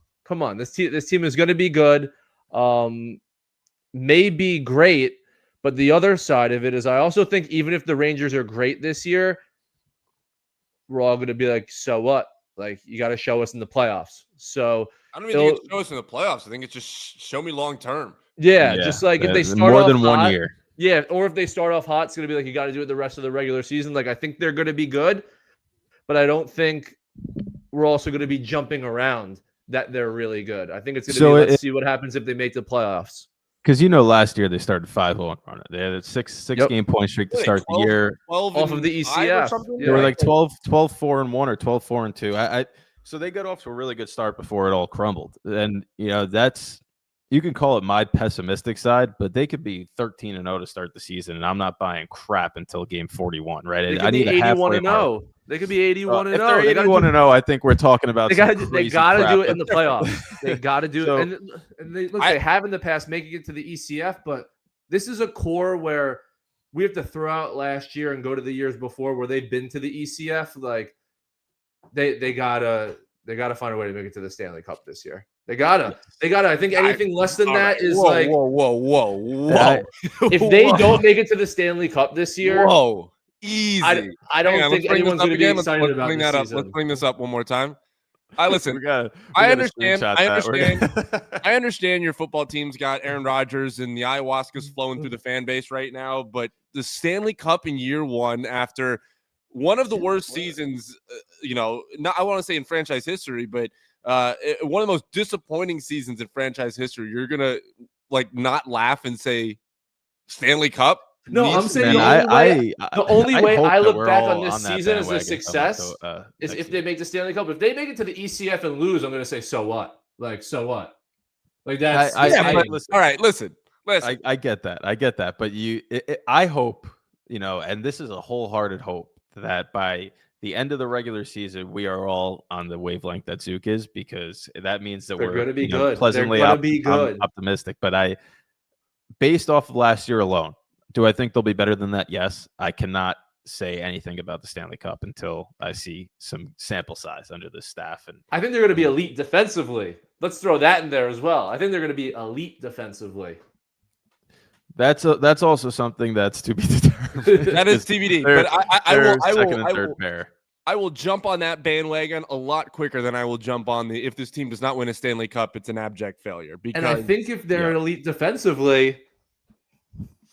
Speaker 5: This team is going to be good, may be great, but the other side of it is I also think even if the Rangers are great this year, we're all going to be like, so what? Like, you got to show us in the playoffs. So
Speaker 4: I don't even think it's show us in the playoffs. I think it's just show me long term.
Speaker 5: Yeah, just like if they start
Speaker 3: more
Speaker 5: off
Speaker 3: than
Speaker 5: hot,
Speaker 3: 1 year.
Speaker 5: Yeah, or if they start off hot, it's going to be like you got to do it the rest of the regular season. Like, I think they're going to be good, but I don't think we're also going to be jumping around that they're really good. I think it's going to be let's see what happens if they make the playoffs.
Speaker 3: Because last year they started 5-0 on it. They had a six game point streak to start the year
Speaker 5: 12 off of the ECF.
Speaker 3: They were like 12-4-1 or 12-4-2. So they got off to a really good start before it all crumbled. And that's, you can call it my pessimistic side, but they could be 13-0 to start the season, and I'm not buying crap until game 41. Right?
Speaker 5: They could be 81-0. They could be 81-0.
Speaker 3: If they're 81-0, I think we're talking about.
Speaker 5: They got to do it in the playoffs. They got to do it. And they have in the past making it to the ECF, but this is a core where we have to throw out last year and go to the years before where they've been to the ECF. Like they gotta find a way to make it to the Stanley Cup this year. They gotta. I think anything less than that is
Speaker 4: whoa,
Speaker 5: like
Speaker 4: whoa.
Speaker 5: if they don't make it to the Stanley Cup this year.
Speaker 4: Whoa, easy.
Speaker 5: I don't think anyone's going to be excited
Speaker 4: let's
Speaker 5: about
Speaker 4: bring
Speaker 5: this
Speaker 4: that up.
Speaker 5: season.
Speaker 4: Let's bring this up one more time. I listen.
Speaker 3: I
Speaker 4: I understand your football team's got Aaron Rodgers and the ayahuasca's flowing through the fan base right now, but the Stanley Cup in year one after one of the worst seasons, not I want to say in franchise history, but one of the most disappointing seasons in franchise history. You're gonna not laugh and say Stanley Cup.
Speaker 5: No, I'm saying the only way I look back on this season as a success is if they make the Stanley Cup. If they make it to the ECF and lose, I'm going to say, so what? Like, so what? Like that's
Speaker 3: listen,
Speaker 4: all right. Listen.
Speaker 3: I get that. But I hope, and this is a wholehearted hope that by the end of the regular season, we are all on the wavelength that Zook is, because that means that
Speaker 5: they're
Speaker 3: we're
Speaker 5: going to be good.
Speaker 3: pleasantly optimistic. But based off of last year alone, do I think they'll be better than that? Yes. I cannot say anything about the Stanley Cup until I see some sample size under this staff. And
Speaker 5: I think they're going to be elite defensively. Let's throw that in there as well. I think they're going to be elite defensively.
Speaker 3: That's also something that's to be determined.
Speaker 4: That is TBD. But I will jump on that bandwagon a lot quicker than I will jump on if this team does not win a Stanley Cup, it's an abject failure.
Speaker 5: And I think if they're elite defensively,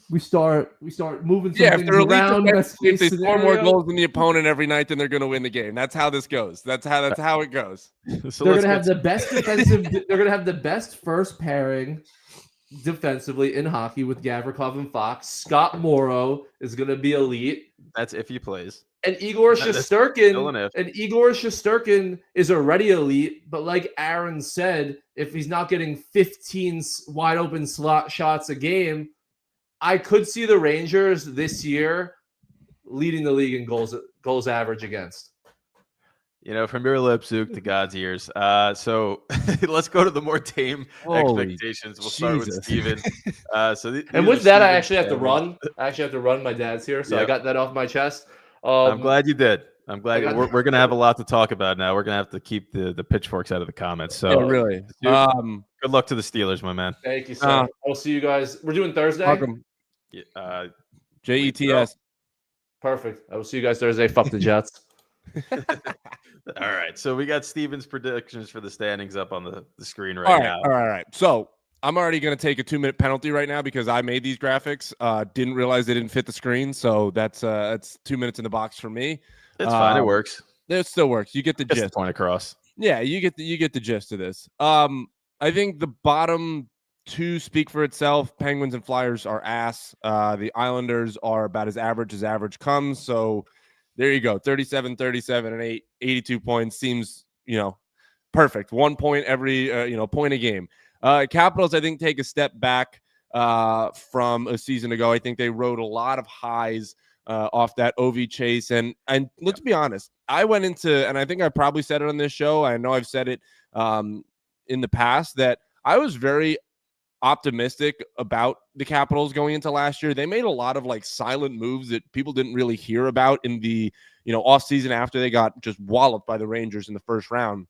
Speaker 5: we start moving some things around.
Speaker 4: If they score more goals than the opponent every night, then they're going to win the game. That's how this goes. That's how it goes.
Speaker 5: So they're going to have the best defensive. They're going to have the best first pairing defensively in hockey with Gavrikov and Fox. Scott Morrow is going to be elite.
Speaker 3: That's if he plays.
Speaker 5: And Igor Shesterkin is already elite, but like Aaron said, if he's not getting 15 wide open slot shots a game, I could see the Rangers this year leading the league in goals average against.
Speaker 3: From your lips, Zook, to God's ears. So let's go to the more tame expectations. We'll start with Steven.
Speaker 5: With that, I actually have to run. My dad's here, so I got that off my chest.
Speaker 3: I'm glad you did. I'm glad we're going to have a lot to talk about now. We're going to have to keep the pitchforks out of the comments. So
Speaker 4: really,
Speaker 3: good luck to the Steelers, my man.
Speaker 5: Thank you, sir. I'll see you guys. We're doing Thursday.
Speaker 4: Welcome. JETS.
Speaker 5: Perfect. I will see you guys Thursday. Fuck the Jets.
Speaker 3: All right. So we got Steven's predictions for the standings up on the screen now.
Speaker 4: All right. So I'm already going to take a 2-minute penalty right now because I made these graphics. Didn't realize they didn't fit the screen. So that's 2 minutes in the box for me.
Speaker 3: It's fine. It works.
Speaker 4: It still works. You get the gist.
Speaker 3: The point across.
Speaker 4: Yeah, you get the gist of this. I think the bottom two speak for itself. Penguins and Flyers are ass. The Islanders are about as average comes. So there you go. 37, 37, and 82 points seems, perfect. 1 point every, point a game. Capitals, I think, take a step back from a season ago. I think they rode a lot of highs off that OV chase. And let's be honest, I went into, and I think I probably said it on this show. I know I've said it in the past, that I was very optimistic about the Capitals going into last year. They made a lot of silent moves that people didn't really hear about in the, off season after they got just walloped by the Rangers in the first round.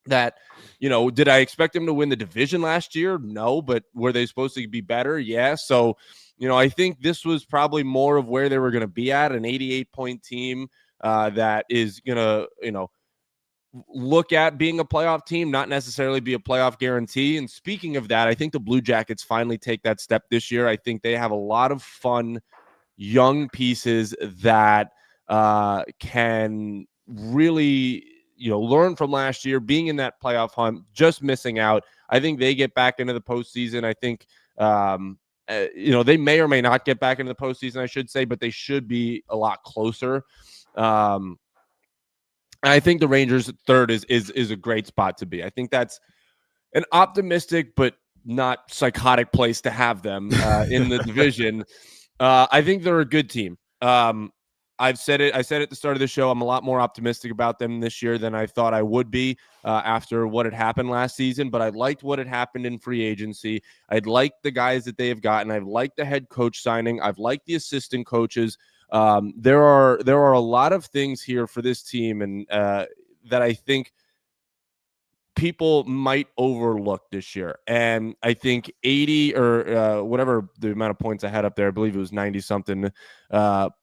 Speaker 4: That, did I expect them to win the division last year? No, but were they supposed to be better? Yeah. So, I think this was probably more of where they were going to be at, an 88-point team that is going to, look at being a playoff team, not necessarily be a playoff guarantee. And speaking of that, I think the Blue Jackets finally take that step this year. I think they have a lot of fun young pieces that can really, learn from last year, being in that playoff hunt, just missing out. I think they get back into the postseason. I think, they may or may not get back into the postseason, I should say, but they should be a lot closer. I think the Rangers third is a great spot to be. I think that's an optimistic but not psychotic place to have them in the division. I think they're a good team. I've said it. I said at the start of the show, I'm a lot more optimistic about them this year than I thought I would be after what had happened last season. But I liked what had happened in free agency. I'd liked the guys that they have gotten. I've liked the head coach signing. I've liked the assistant coaches. There are a lot of things here for this team, and that I think people might overlook this year. And I think 80 or whatever the amount of points I had up there, I believe it was 90 something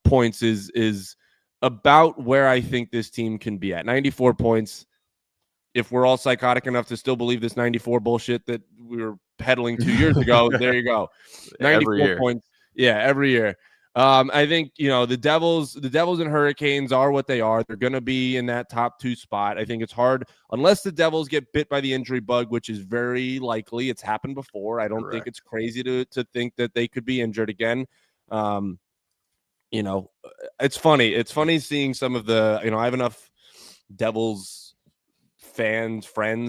Speaker 4: points is about where I think this team can be at. 94 points. If we're all psychotic enough to still believe this 94 bullshit that we were peddling 2 years ago, there you go. 94 points. Yeah, every year. I think, the Devils and Hurricanes are what they are. They're going to be in that top 2 spot. I think it's hard unless the Devils get bit by the injury bug, which is very likely. It's happened before. I don't think it's crazy to think that they could be injured again. It's funny. It's funny seeing some of the, I have enough Devils friends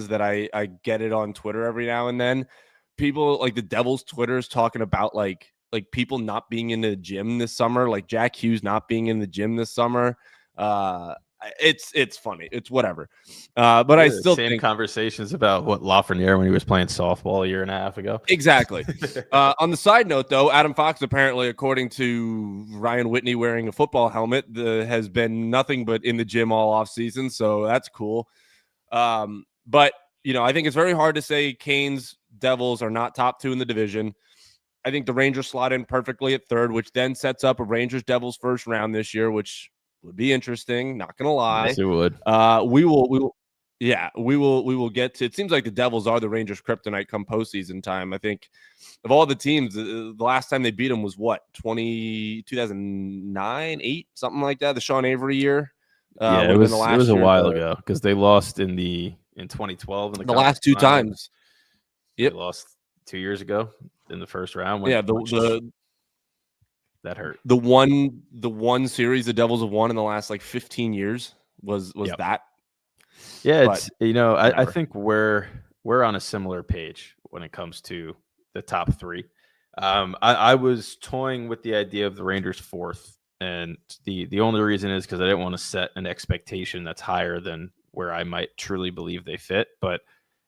Speaker 4: that I get it on Twitter every now and then. People like the Devils Twitter's talking about like people not being in the gym this summer, like Jack Hughes not being in the gym this summer. It's funny. It's whatever. But I still think
Speaker 3: conversations about Lafreniere when he was playing softball a year and a half ago.
Speaker 4: Exactly. On the side note, though, Adam Fox apparently, according to Ryan Whitney wearing a football helmet, has been nothing but in the gym all off season. So that's cool. But I think it's very hard to say Canes Devils are not top 2 in the division. I think the Rangers slot in perfectly at 3rd, which then sets up a Rangers Devils first round this year, which would be interesting. Not gonna lie,
Speaker 3: yes, it would.
Speaker 4: We will get to. It seems like the Devils are the Rangers' kryptonite come postseason time. I think of all the teams, the last time they beat them was 2009, 8, something like that. The Sean Avery year.
Speaker 3: It was a while ago because they lost in 2012 in
Speaker 4: the last 2 times.
Speaker 3: Yep, they lost 2 years ago in the first round.
Speaker 4: That
Speaker 3: hurt.
Speaker 4: The one series the Devils have won in the last 15 years was that.
Speaker 3: Yeah, it's I think we're on a similar page when it comes to the top 3. I was toying with the idea of the Rangers 4th. And the only reason is because I didn't want to set an expectation that's higher than where I might truly believe they fit. But,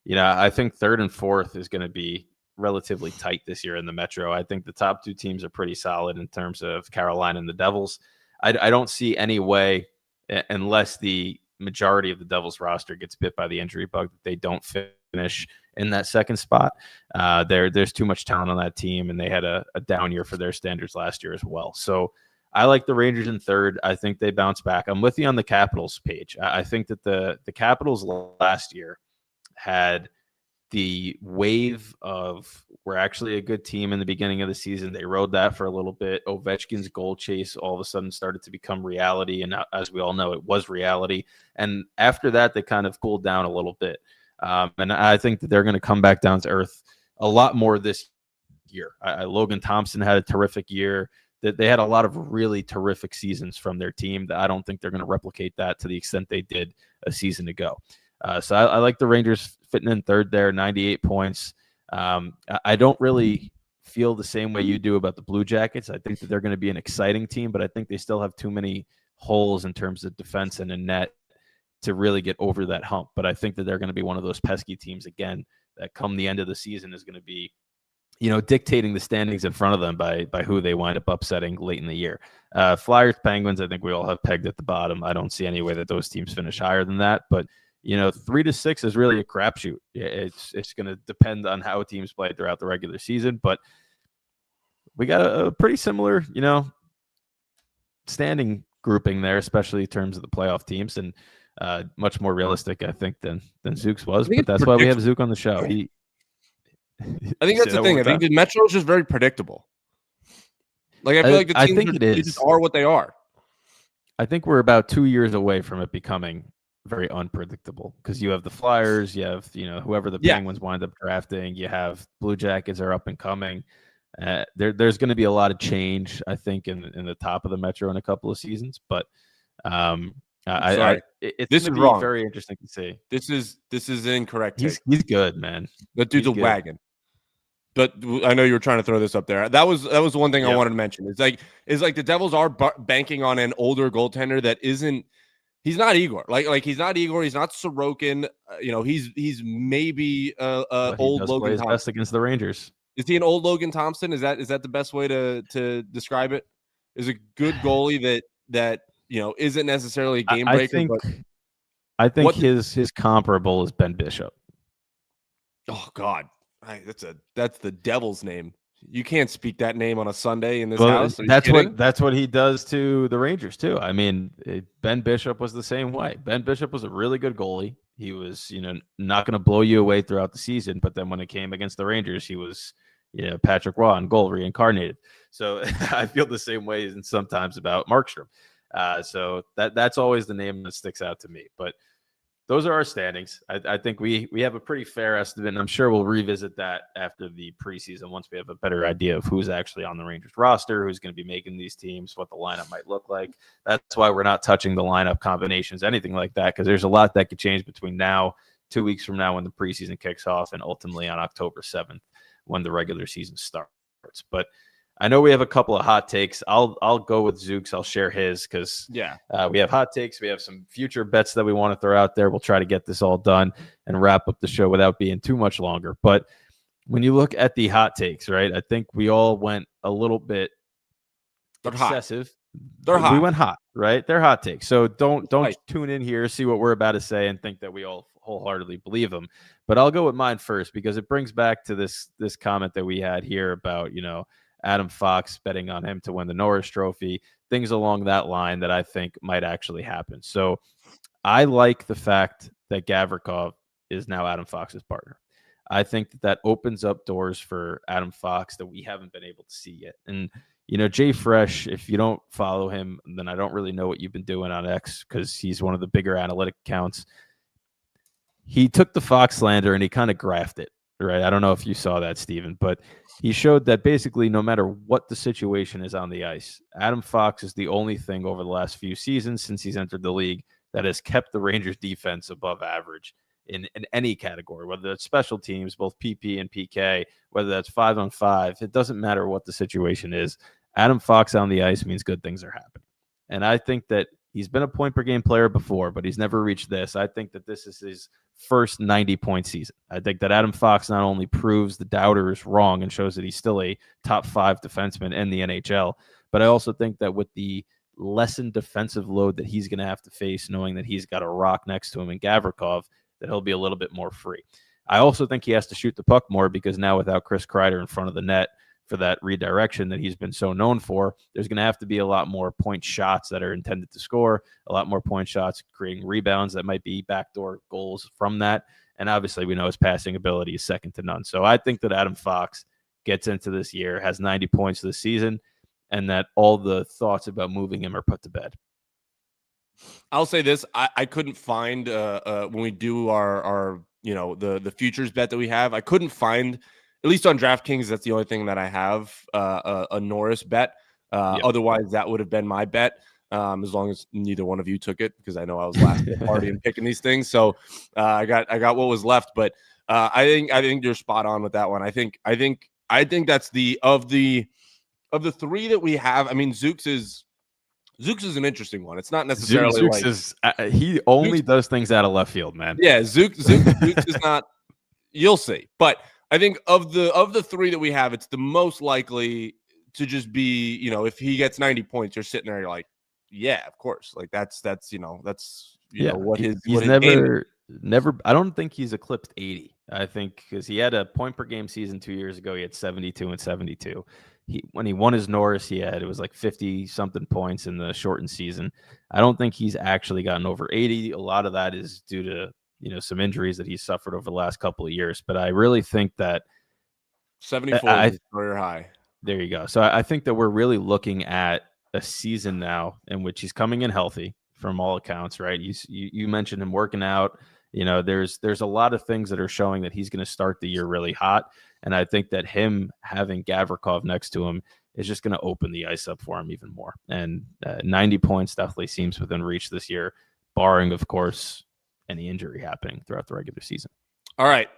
Speaker 3: I think 3rd and 4th is going to be relatively tight this year in the Metro. I think the top 2 teams are pretty solid in terms of Carolina and the Devils. I don't see any way, unless the majority of the Devils roster gets bit by the injury bug, that they don't finish in that 2nd spot. There's too much talent on that team, and they had a down year for their standards last year as well. So I like the Rangers in 3rd. I think they bounce back. I'm with you on the Capitals page. I think that the Capitals last year had the wave of we're actually a good team in the beginning of the season. They rode that for a little bit. Ovechkin's goal chase all of a sudden started to become reality. And as we all know, it was reality. And after that, they kind of cooled down a little bit. And I think that they're going to come back down to earth a lot more this year. Logan Thompson had a terrific year. They had a lot of really terrific seasons from their team that I don't think they're going to replicate that to the extent they did a season ago. So I like the Rangers fitting in 3rd there, 98 points. I don't really feel the same way you do about the Blue Jackets. I think that they're going to be an exciting team, but I think they still have too many holes in terms of defense and a net to really get over that hump. But I think that they're going to be one of those pesky teams again that come the end of the season is going to be dictating the standings in front of them by who they wind up upsetting late in the year. Flyers, Penguins, I think we all have pegged at the bottom. I don't see any way that those teams finish higher than that. But, 3 to 6 is really a crapshoot. It's going to depend on how teams play throughout the regular season. But we got a pretty similar, standing grouping there, especially in terms of the playoff teams, and much more realistic, I think, than Zooks was. But that's why we have Zook on the show.
Speaker 4: I think that's the thing. I think the Metro is just very predictable. I feel like the teams just are what they are.
Speaker 3: I think we're about 2 years away from it becoming very unpredictable because you have the Flyers, you have whoever the Penguins wind up drafting, you have Blue Jackets are up and coming. There's going to be a lot of change, I think, in the top of the Metro in a couple of seasons. But
Speaker 4: it's
Speaker 3: wrong. Very interesting to see.
Speaker 4: This is incorrect.
Speaker 3: He's good, man.
Speaker 4: That dude's a wagon. But I know you were trying to throw this up there. That was the one thing I wanted to mention. It's like the Devils are banking on an older goaltender that isn't. He's not Igor. Like he's not Igor. He's not Sorokin. He's maybe old Logan Thompson.
Speaker 3: Best against the Rangers.
Speaker 4: Is he an old Logan Thompson? Is that the best way to describe it? Is a good goalie that isn't necessarily a game breaker.
Speaker 3: I think his comparable is Ben Bishop.
Speaker 4: Oh God, that's the devil's name. You can't speak that name on a Sunday in this house.
Speaker 3: That's what he does to the Rangers too. I mean, Ben Bishop was the same way. Ben Bishop was a really good goalie. He was, not going to blow you away throughout the season, but then when it came against the Rangers, he was, Patrick Roy on goal reincarnated. So I feel the same way and sometimes about Markstrom. So that's always the name that sticks out to me. But those are our standings. I think we have a pretty fair estimate, and I'm sure we'll revisit that after the preseason once we have a better idea of who's actually on the Rangers roster, who's going to be making these teams, what the lineup might look like. That's why we're not touching the lineup combinations, anything like that, because there's a lot that could change between now, 2 weeks from now when the preseason kicks off, and ultimately on October 7th when the regular season starts. But I know we have a couple of hot takes. I'll go with Zooks. I'll share his because we have hot takes. We have some future bets that we want to throw out there. We'll try to get this all done and wrap up the show without being too much longer. But when you look at the hot takes, right, I think we all went a little bit excessive.
Speaker 4: They're hot.
Speaker 3: We went hot, right? They're hot takes. So don't tune in here, see what we're about to say, and think that we all wholeheartedly believe them. But I'll go with mine first because it brings back to this comment that we had here about, Adam Fox betting on him to win the Norris Trophy, things along that line that I think might actually happen. So I like the fact that Gavrikov is now Adam Fox's partner. I think that opens up doors for Adam Fox that we haven't been able to see yet. And, Jay Fresh, if you don't follow him, then I don't really know what you've been doing on X because he's one of the bigger analytic accounts. He took the Fox slander and he kind of graphed it. Right. I don't know if you saw that, Steven, but he showed that basically no matter what the situation is on the ice, Adam Fox is the only thing over the last few seasons since he's entered the league that has kept the Rangers defense above average in any category, whether that's special teams, both PP and PK, whether that's 5-on-5. It doesn't matter what the situation is. Adam Fox on the ice means good things are happening. And I think that he's been a point per game player before, but he's never reached this. I think that this is his first 90-point season. I think that Adam Fox not only proves the doubters wrong and shows that he's still a top 5 defenseman in the NHL, but I also think that with the lessened defensive load that he's going to have to face, knowing that he's got a rock next to him in Gavrikov, that he'll be a little bit more free. I also think he has to shoot the puck more because now without Chris Kreider in front of the net for that redirection that he's been so known for, there's going to have to be a lot more point shots that are intended to score, a lot more point shots, creating rebounds that might be backdoor goals from that. And obviously we know his passing ability is second to none. So I think that Adam Fox gets into this year, has 90 points this season, and that all the thoughts about moving him are put to bed.
Speaker 4: I'll say this. I couldn't find when we do our the futures bet that we have, I couldn't find, at least on DraftKings, that's the only thing that I have a Norris bet. Otherwise, that would have been my bet, as long as neither one of you took it, because I know I was last at the party and picking these things. So I got what was left, but I think you're spot on with that one. I think that's of the three that we have. I mean, Zooks is an interesting one. It's not necessarily
Speaker 3: he only does things out of left field, man.
Speaker 4: Yeah, Zooks is not. You'll see, but I think of the three that we have, it's the most likely to just be, if he gets 90 points, you're sitting there, you're like, yeah, of course. Like that's what his
Speaker 3: never. I don't think he's eclipsed 80. I think because he had a point per game season 2 years ago, he had 72 and 72. When he won his Norris, it was like 50 something points in the shortened season. I don't think he's actually gotten over 80. A lot of that is due to some injuries that he's suffered over the last couple of years. But I really think that
Speaker 4: 74 is career high.
Speaker 3: There you go. So I think that we're really looking at a season now in which he's coming in healthy from all accounts, right? You mentioned him working out. There's a lot of things that are showing that he's going to start the year really hot. And I think that him having Gavrikov next to him is just going to open the ice up for him even more. And 90 points definitely seems within reach this year, barring, of course, any injury happening throughout the regular season.
Speaker 4: All right.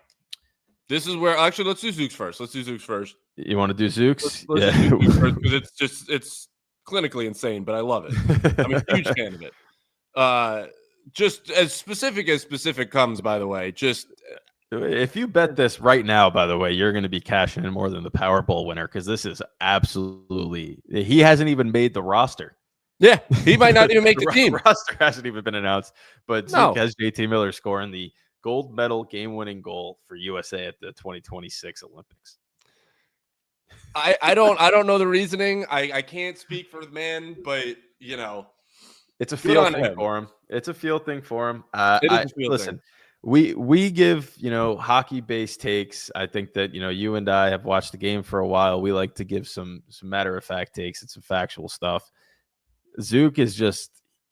Speaker 4: This is where let's do Zooks first.
Speaker 3: You want to do Zooks?
Speaker 4: Let's do Zooks first, because it's clinically insane, but I love it. I'm a huge fan of it. Just as specific comes, by the way. Just
Speaker 3: if you bet this right now, by the way, you're going to be cashing in more than the Powerball winner, because this is absolutely. He hasn't even made the roster.
Speaker 4: Yeah, he might not even make the team.
Speaker 3: The roster hasn't even been announced, but Zeke has JT Miller scoring the gold medal game-winning goal for USA at the 2026 Olympics?
Speaker 4: I don't know the reasoning. I can't speak for the man, but
Speaker 3: It's a
Speaker 4: good
Speaker 3: feel
Speaker 4: on
Speaker 3: thing
Speaker 4: him.
Speaker 3: for him. It's a feel thing for him.
Speaker 4: It is a feel
Speaker 3: Listen,
Speaker 4: thing.
Speaker 3: we give hockey-based takes. I think that you and I have watched the game for a while. We like to give some matter-of-fact takes and some factual stuff. Zook is just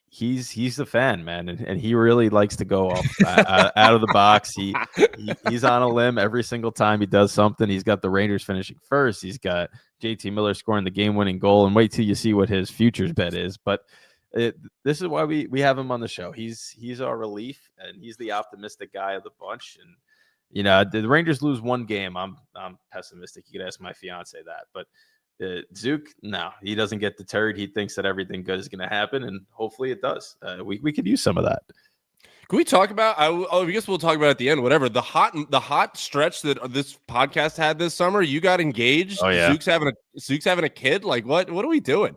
Speaker 3: he's the fan, man, and he really likes to go off out of the box. He's on a limb every single time he does something. He's got the Rangers finishing first. He's got JT Miller scoring the game-winning goal, and wait till you see what his futures bet is. But this is why we have him on the show. He's our relief, and he's the optimistic guy of the bunch. And the Rangers lose one game, I'm pessimistic. You could ask my fiance that, but Zook, no, he doesn't get deterred. He thinks that everything good is going to happen, and hopefully it does. We could use some of that.
Speaker 4: Can we talk about? I guess we'll talk about it at the end. Whatever the hot stretch that this podcast had this summer. You got engaged.
Speaker 3: Oh yeah,
Speaker 4: Zook's having a kid. Like what? What are we doing?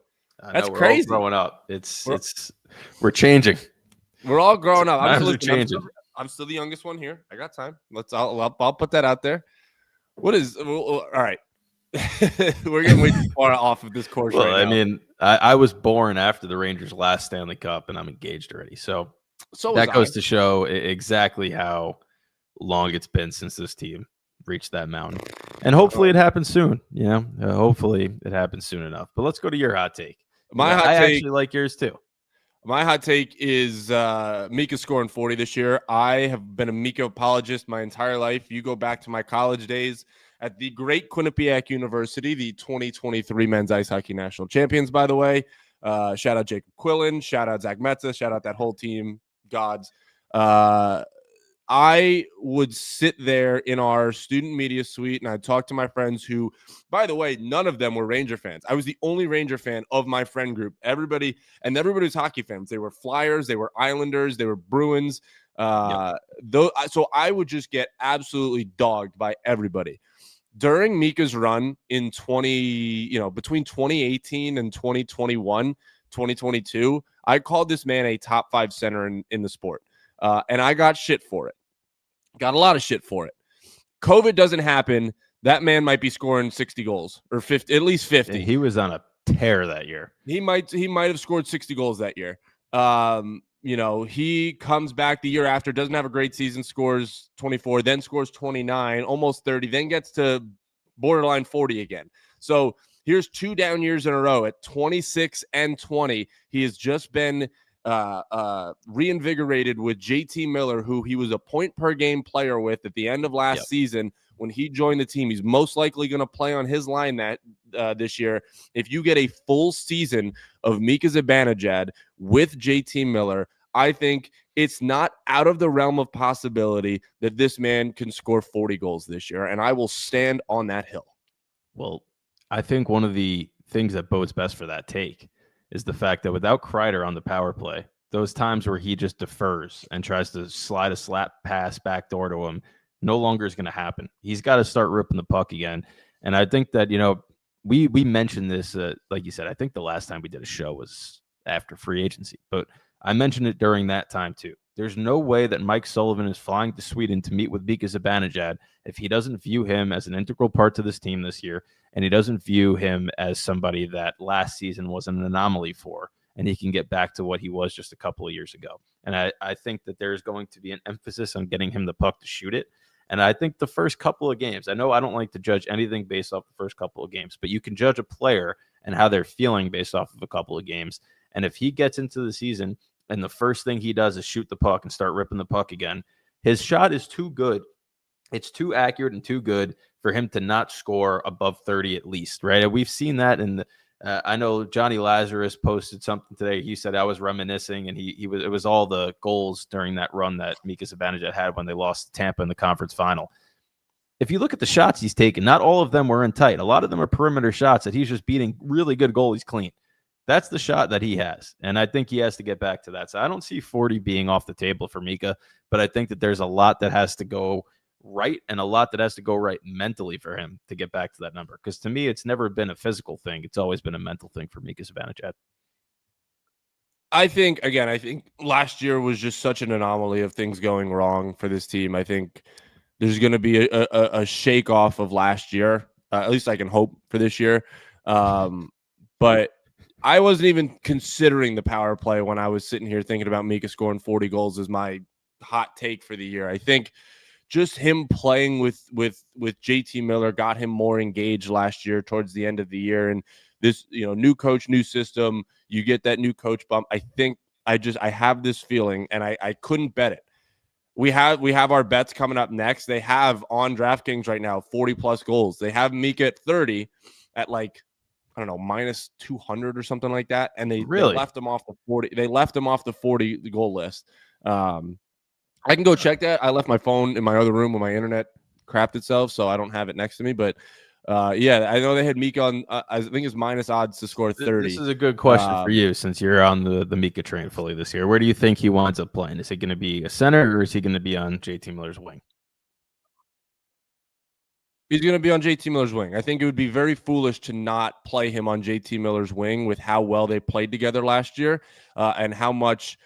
Speaker 3: That's
Speaker 4: crazy.
Speaker 3: We're all growing up. We're changing.
Speaker 4: We're all growing up. I'm still the youngest one here. I got time. I'll put that out there. What is? All right. We're getting way too far off of this course.
Speaker 3: Well,
Speaker 4: right now.
Speaker 3: I mean, I was born after the Rangers' last Stanley Cup, and I'm engaged already. So that goes to show exactly how long it's been since this team reached that mountain. And hopefully it happens soon. Hopefully it happens soon enough. But let's go to your hot take. I actually like yours too.
Speaker 4: My hot take is Mika scoring 40 this year. I have been a Mika apologist my entire life. You go back to my college days at the great Quinnipiac University, the 2023 men's ice hockey national champions, by the way. Shout out Jacob Quillen. Shout out Zach Metza. Shout out that whole team. Gods. I would sit there in our student media suite and I'd talk to my friends who, by the way, none of them were Ranger fans. I was the only Ranger fan of my friend group. Everybody was hockey fans. They were Flyers, they were Islanders, they were Bruins. So I would just get absolutely dogged by everybody. During Mika's run in between 2018 and 2021, 2022, I called this man a top 5 center in the sport. And I got shit for it. Got a lot of shit for it. COVID doesn't happen. That man might be scoring 60 goals or 50, at least 50.
Speaker 3: He was on a tear that year.
Speaker 4: He might have scored 60 goals that year. He comes back the year after, doesn't have a great season, scores 24, then scores 29, almost 30, then gets to borderline 40 again. So here's 2 down years in a row at 26 and 20. He has just been reinvigorated with JT Miller, who he was a point per game player with at the end of last season when he joined the team. He's most likely going to play on his line this year. If you get a full season of Mika Zibanejad with JT Miller, I think it's not out of the realm of possibility that this man can score 40 goals this year, and I will stand on that hill.
Speaker 3: Well, I think one of the things that bodes best for that take is the fact that without Kreider on the power play, those times where he just defers and tries to slide a slap pass backdoor to him no longer is going to happen. He's got to start ripping the puck again. And I think that, we mentioned this, like you said, I think the last time we did a show was after free agency, but I mentioned it during that time too. There's no way that Mike Sullivan is flying to Sweden to meet with Mika Zibanejad if he doesn't view him as an integral part to this team this year, and he doesn't view him as somebody that last season was an anomaly for, and he can get back to what he was just a couple of years ago. And I think that there's going to be an emphasis on getting him the puck to shoot it. And I think the first couple of games, I know I don't like to judge anything based off the first couple of games, but you can judge a player and how they're feeling based off of a couple of games. And if he gets into the season and the first thing he does is shoot the puck and start ripping the puck again, his shot is too good. It's too accurate and too good for him to not score above 30 at least, right? We've seen that in the I know Johnny Lazarus posted something today. He said I was reminiscing, and it was all the goals during that run that Mika Zibanejad had when they lost to Tampa in the conference final. If you look at the shots he's taken, not all of them were in tight. A lot of them are perimeter shots that he's just beating really good goalies clean. That's the shot that he has, and I think he has to get back to that. So I don't see 40 being off the table for Mika, but I think that there's a lot that has to go right and a lot that has to go right mentally for him to get back to that number. Because to me, it's never been a physical thing. It's always been a mental thing for Mika Zibanejad.
Speaker 4: I think last year was just such an anomaly of things going wrong for this team. I think there's going to be a shake off of last year. At least I can hope for this year. But I wasn't even considering the power play when I was sitting here thinking about Mika scoring 40 goals as my hot take for the year. I think just him playing with JT Miller got him more engaged last year towards the end of the year. And this, new coach, new system, you get that new coach bump. I think I have this feeling, and I couldn't bet it. We have our bets coming up next. They have on DraftKings right now 40 plus goals. They have Mika at 30 at like, I don't know, minus 200 or something like that. And they left him off the 40. They left him off the 40 goal list. I can go check that. I left my phone in my other room when my internet crapped itself, so I don't have it next to me. But yeah, I know they had Mika on. I think it's minus odds to score 30.
Speaker 3: This is a good question for you, since you're on the Mika train fully this year. Where do you think he winds up playing? Is he going to be a center, or is he going to be on JT Miller's wing?
Speaker 4: He's going to be on JT Miller's wing. I think it would be very foolish to not play him on JT Miller's wing with how well they played together last year and how much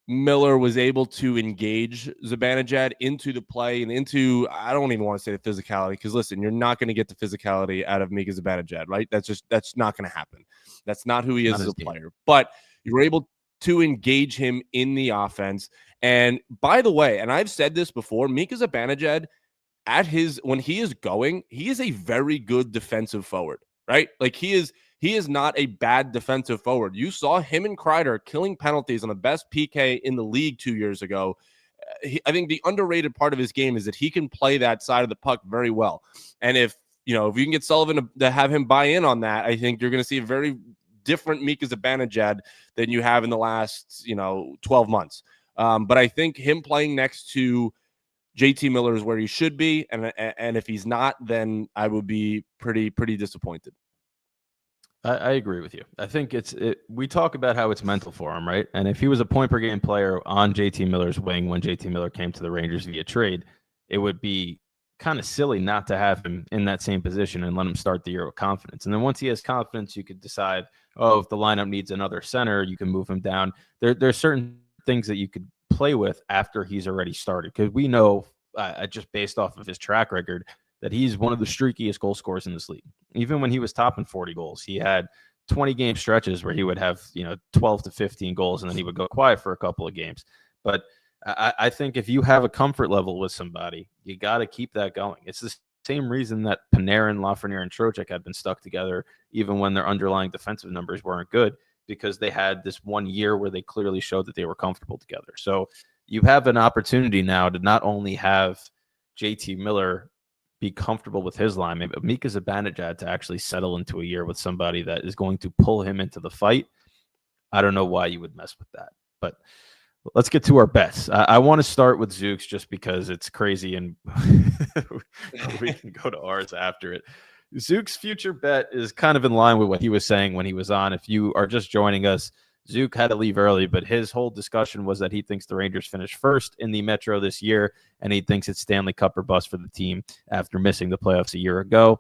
Speaker 4: Miller was able to engage Zibanejad into the play and into, I don't even want to say the physicality, because listen, you're not going to get the physicality out of Mika Zibanejad, right? That's not going to happen. That's not who he is as a player. But you were able to engage him in the offense. And by the way, and I've said this before, Mika Zibanejad, when he is going, he is a very good defensive forward, right? Like he is not a bad defensive forward. You saw him and Kreider killing penalties on the best PK in the league 2 years ago. I think the underrated part of his game is that he can play that side of the puck very well. And if you can get Sullivan to have him buy in on that, I think you're going to see a very different Mika Zibanejad than you have in the last 12 months. But I think him playing next to JT Miller is where he should be, and if he's not, then I would be pretty disappointed.
Speaker 3: I agree with you. I think we talk about how it's mental for him, right? And if he was a point per game player on JT Miller's wing when JT Miller came to the Rangers via trade, it would be kind of silly not to have him in that same position and let him start the year with confidence. And then once he has confidence, you could decide, if the lineup needs another center, you can move him down. There's certain things that you could play with after he's already started, because we know, just based off of his track record, that he's one of the streakiest goal scorers in this league. Even when he was topping 40 goals, he had 20 game stretches where he would have 12 to 15 goals, and then he would go quiet for a couple of games. But I think if you have a comfort level with somebody, you got to keep that going. It's the same reason that Panarin, Lafreniere, and Trocheck had been stuck together even when their underlying defensive numbers weren't good, because they had this 1 year where they clearly showed that they were comfortable together. So you have an opportunity now to not only have JT Miller be comfortable with his line, but Mika Zibanejad to actually settle into a year with somebody that is going to pull him into the fight. I don't know why you would mess with that, but let's get to our bets. I want to start with Zooks just because it's crazy, and we can go to ours after it. Zook's future bet is kind of in line with what he was saying when he was on. If you are just joining us, Zook had to leave early, but his whole discussion was that he thinks the Rangers finish first in the Metro this year, and he thinks it's Stanley Cup or bust for the team after missing the playoffs a year ago.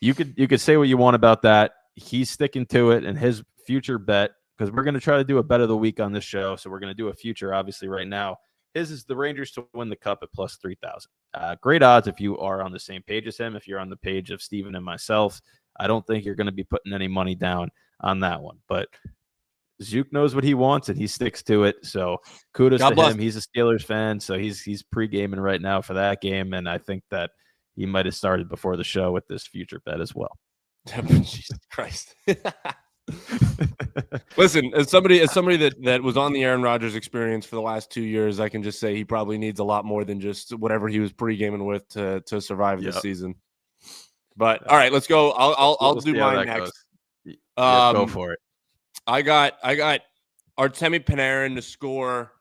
Speaker 3: You could say what you want about that. He's sticking to it, and his future bet, because we're going to try to do a bet of the week on this show, so we're going to do a future, obviously, right now. His is the Rangers to win the Cup at plus 3,000. Great odds if you are on the same page as him. If you're on the page of Steven and myself, I don't think you're going to be putting any money down on that one, but Zook knows what he wants and he sticks to it. So kudos to him. He's a Steelers fan, so he's pre-gaming right now for that game, and I think that he might have started before the show with this future bet as well.
Speaker 4: Jesus Christ. Listen, as somebody that was on the Aaron Rodgers experience for the last 2 years, I can just say he probably needs a lot more than just whatever he was pre-gaming with to survive this season. But all right, let's go. I'll do mine next.
Speaker 3: Go for it.
Speaker 4: I got Artemi Panarin to score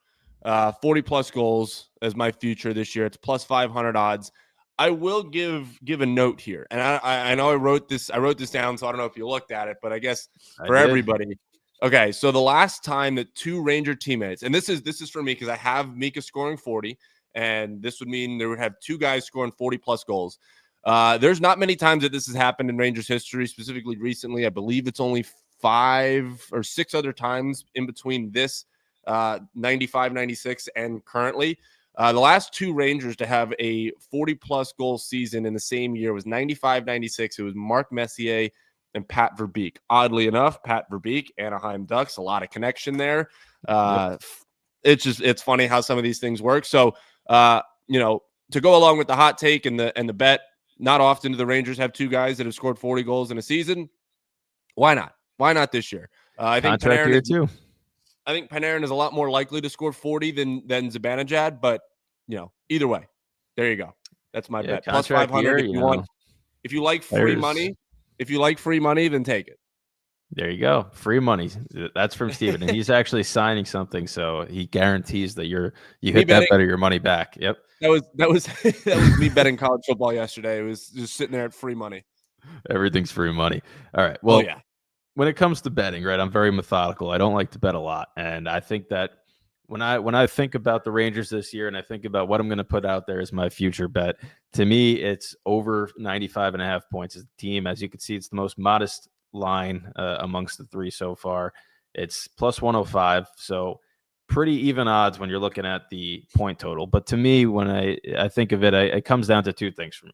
Speaker 4: 40 plus goals as my future this year. It's plus 500 odds. I will give a note here, and I know I wrote this down, so I don't know if you looked at it, but I guess for everybody. Okay, so the last time that two Ranger teammates, and this is for me because I have Mika scoring 40, and this would mean there would have two guys scoring 40 plus goals. There's not many times that this has happened in Rangers history, specifically recently. I believe it's only 5 or 6 other times in between this 95, 96 and currently. The last 2 Rangers to have a 40-plus goal season in the same year was 95, 96. It was Mark Messier and Pat Verbeek. Oddly enough, Pat Verbeek, Anaheim Ducks, a lot of connection there. It's funny how some of these things work. So, to go along with the hot take and the bet, not often do the Rangers have 2 guys that have scored 40 goals in a season. Why not? Why not this year? I think Panarin is a lot more likely to score 40 than Zibanejad, but either way, there you go. That's my bet. Plus 500 if you want. If you like free money, then take it.
Speaker 3: There you go. Free money. That's from Steven. And he's actually signing something, so he guarantees that you hit that bet or your money back. Yep.
Speaker 4: That was me betting college football yesterday. It was just sitting there at free money.
Speaker 3: Everything's free money. All right. Well, when it comes to betting, right, I'm very methodical. I don't like to bet a lot. And I think that when I think about the Rangers this year and I think about what I'm going to put out there as my future bet, to me, it's over 95.5 points as a team. As you can see, it's the most modest line amongst the 3 so far. It's plus 105. So pretty even odds when you're looking at the point total. But to me, when I think of it, it comes down to 2 things for me.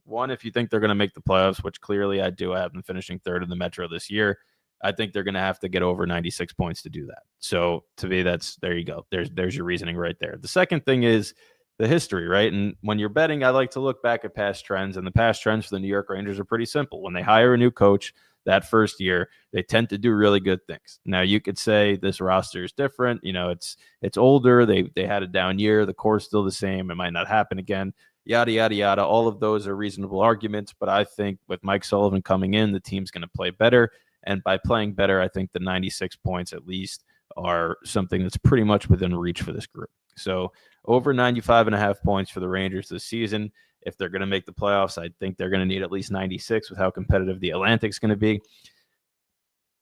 Speaker 3: One, if you think they're going to make the playoffs, which clearly I do, I have them finishing 3rd in the Metro this year. I think they're going to have to get over 96 points to do that. So to me, there you go. There's your reasoning right there. The second thing is the history, right? And when you're betting, I like to look back at past trends, and the past trends for the New York Rangers are pretty simple. When they hire a new coach that first year, they tend to do really good things. Now, you could say this roster is different. It's older. They had a down year. The core is still the same. It might not happen again. Yada, yada, yada. All of those are reasonable arguments, but I think with Mike Sullivan coming in, the team's going to play better. And by playing better, I think the 96 points at least are something that's pretty much within reach for this group. So over 95.5 points for the Rangers this season. If they're going to make the playoffs, I think they're going to need at least 96 with how competitive the Atlantic's going to be.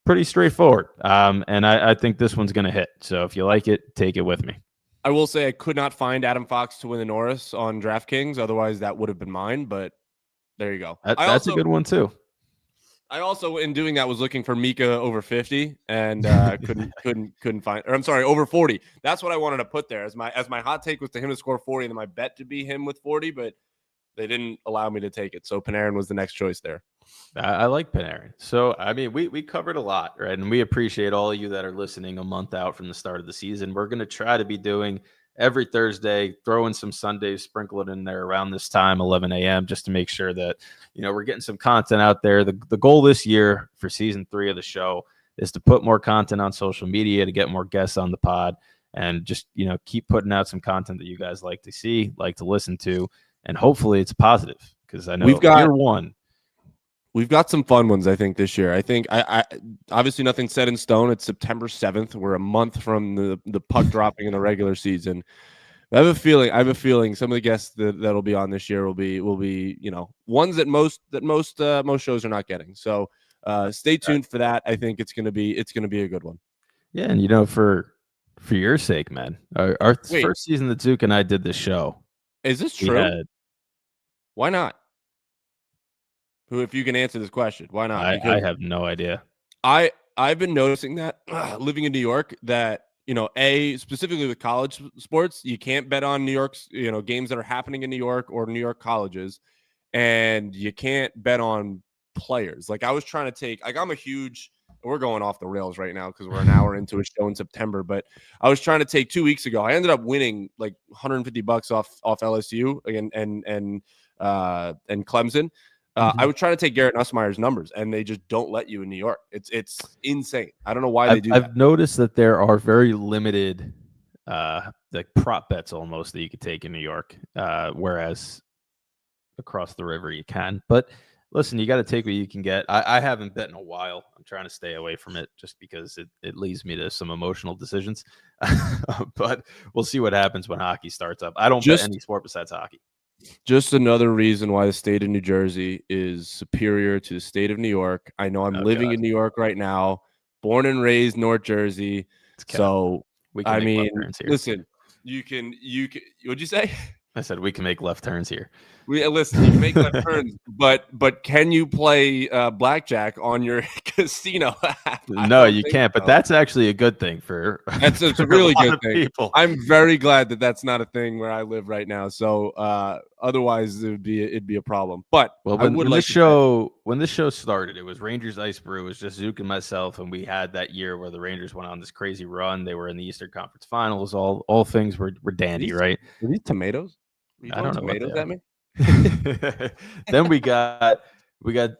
Speaker 3: Pretty straightforward. And I think this one's going to hit. So if you like it, take it with me.
Speaker 4: I will say I could not find Adam Fox to win the Norris on DraftKings. Otherwise, that would have been mine. But there you go.
Speaker 3: That's a good one, too.
Speaker 4: I also, in doing that, was looking for Mika over 50 and couldn't find. Or I'm sorry, over 40. That's what I wanted to put there as my hot take was to him to score 40, and then my bet to be him with 40. But they didn't allow me to take it, so Panarin was the next choice there.
Speaker 3: I like Panarin. So I mean, we covered a lot, right? And we appreciate all of you that are listening a month out from the start of the season. We're going to try to be doing every Thursday, throw in some Sundays, sprinkle it in there around this time, 11 a.m., just to make sure that, we're getting some content out there. The goal this year for season 3 of the show is to put more content on social media, to get more guests on the pod, and just, keep putting out some content that you guys like to see, like to listen to, and hopefully it's positive, because I know year 1.
Speaker 4: We've got some fun ones, I think, this year. I think I obviously nothing's set in stone. It's September 7th. We're a month from the puck dropping in the regular season. I have a feeling some of the guests that'll be on this year will be ones that most shows are not getting. So stay tuned for that. I think it's gonna be a good one.
Speaker 3: Yeah, and for your sake, man, our first season that Zook and I did this show.
Speaker 4: Is this true? Why not? If you can answer this question, why not?
Speaker 3: I have no idea.
Speaker 4: I've been noticing that living in New York that, specifically with college sports, you can't bet on New York's, games that are happening in New York or New York colleges, and you can't bet on players. Like I was trying to take, we're going off the rails right now because we're an hour into a show in September, but I was trying to take 2 weeks ago. I ended up winning like $150 off LSU and Clemson. I would try to take Garrett Nussmeier's numbers, and they just don't let you in New York. It's insane. I don't know why they do that.
Speaker 3: I've noticed that there are very limited like prop bets almost that you could take in New York, whereas across the river you can. But listen, you got to take what you can get. I haven't bet in a while. I'm trying to stay away from it just because it leads me to some emotional decisions. But we'll see what happens when hockey starts up. I don't bet any sport besides hockey.
Speaker 4: Just another reason why the state of New Jersey is superior to the state of New York. I know I'm living in New York right now, born and raised North Jersey. So, listen, you can, what'd you say?
Speaker 3: I said we can make left turns here.
Speaker 4: Listen, you can make left turns, but can you play blackjack on your casino app?
Speaker 3: No, you can't. But that's actually a good thing for.
Speaker 4: It's a really good thing. People. I'm very glad that that's not a thing where I live right now. So otherwise, it'd be a problem. But
Speaker 3: when this show started, it was Rangers Ice Brew. It was just Zook and myself, and we had that year where the Rangers went on this crazy run. They were in the Eastern Conference Finals. All things were dandy, right?
Speaker 4: Are these tomatoes?
Speaker 3: I don't know
Speaker 4: tomatoes at me.
Speaker 3: Then we got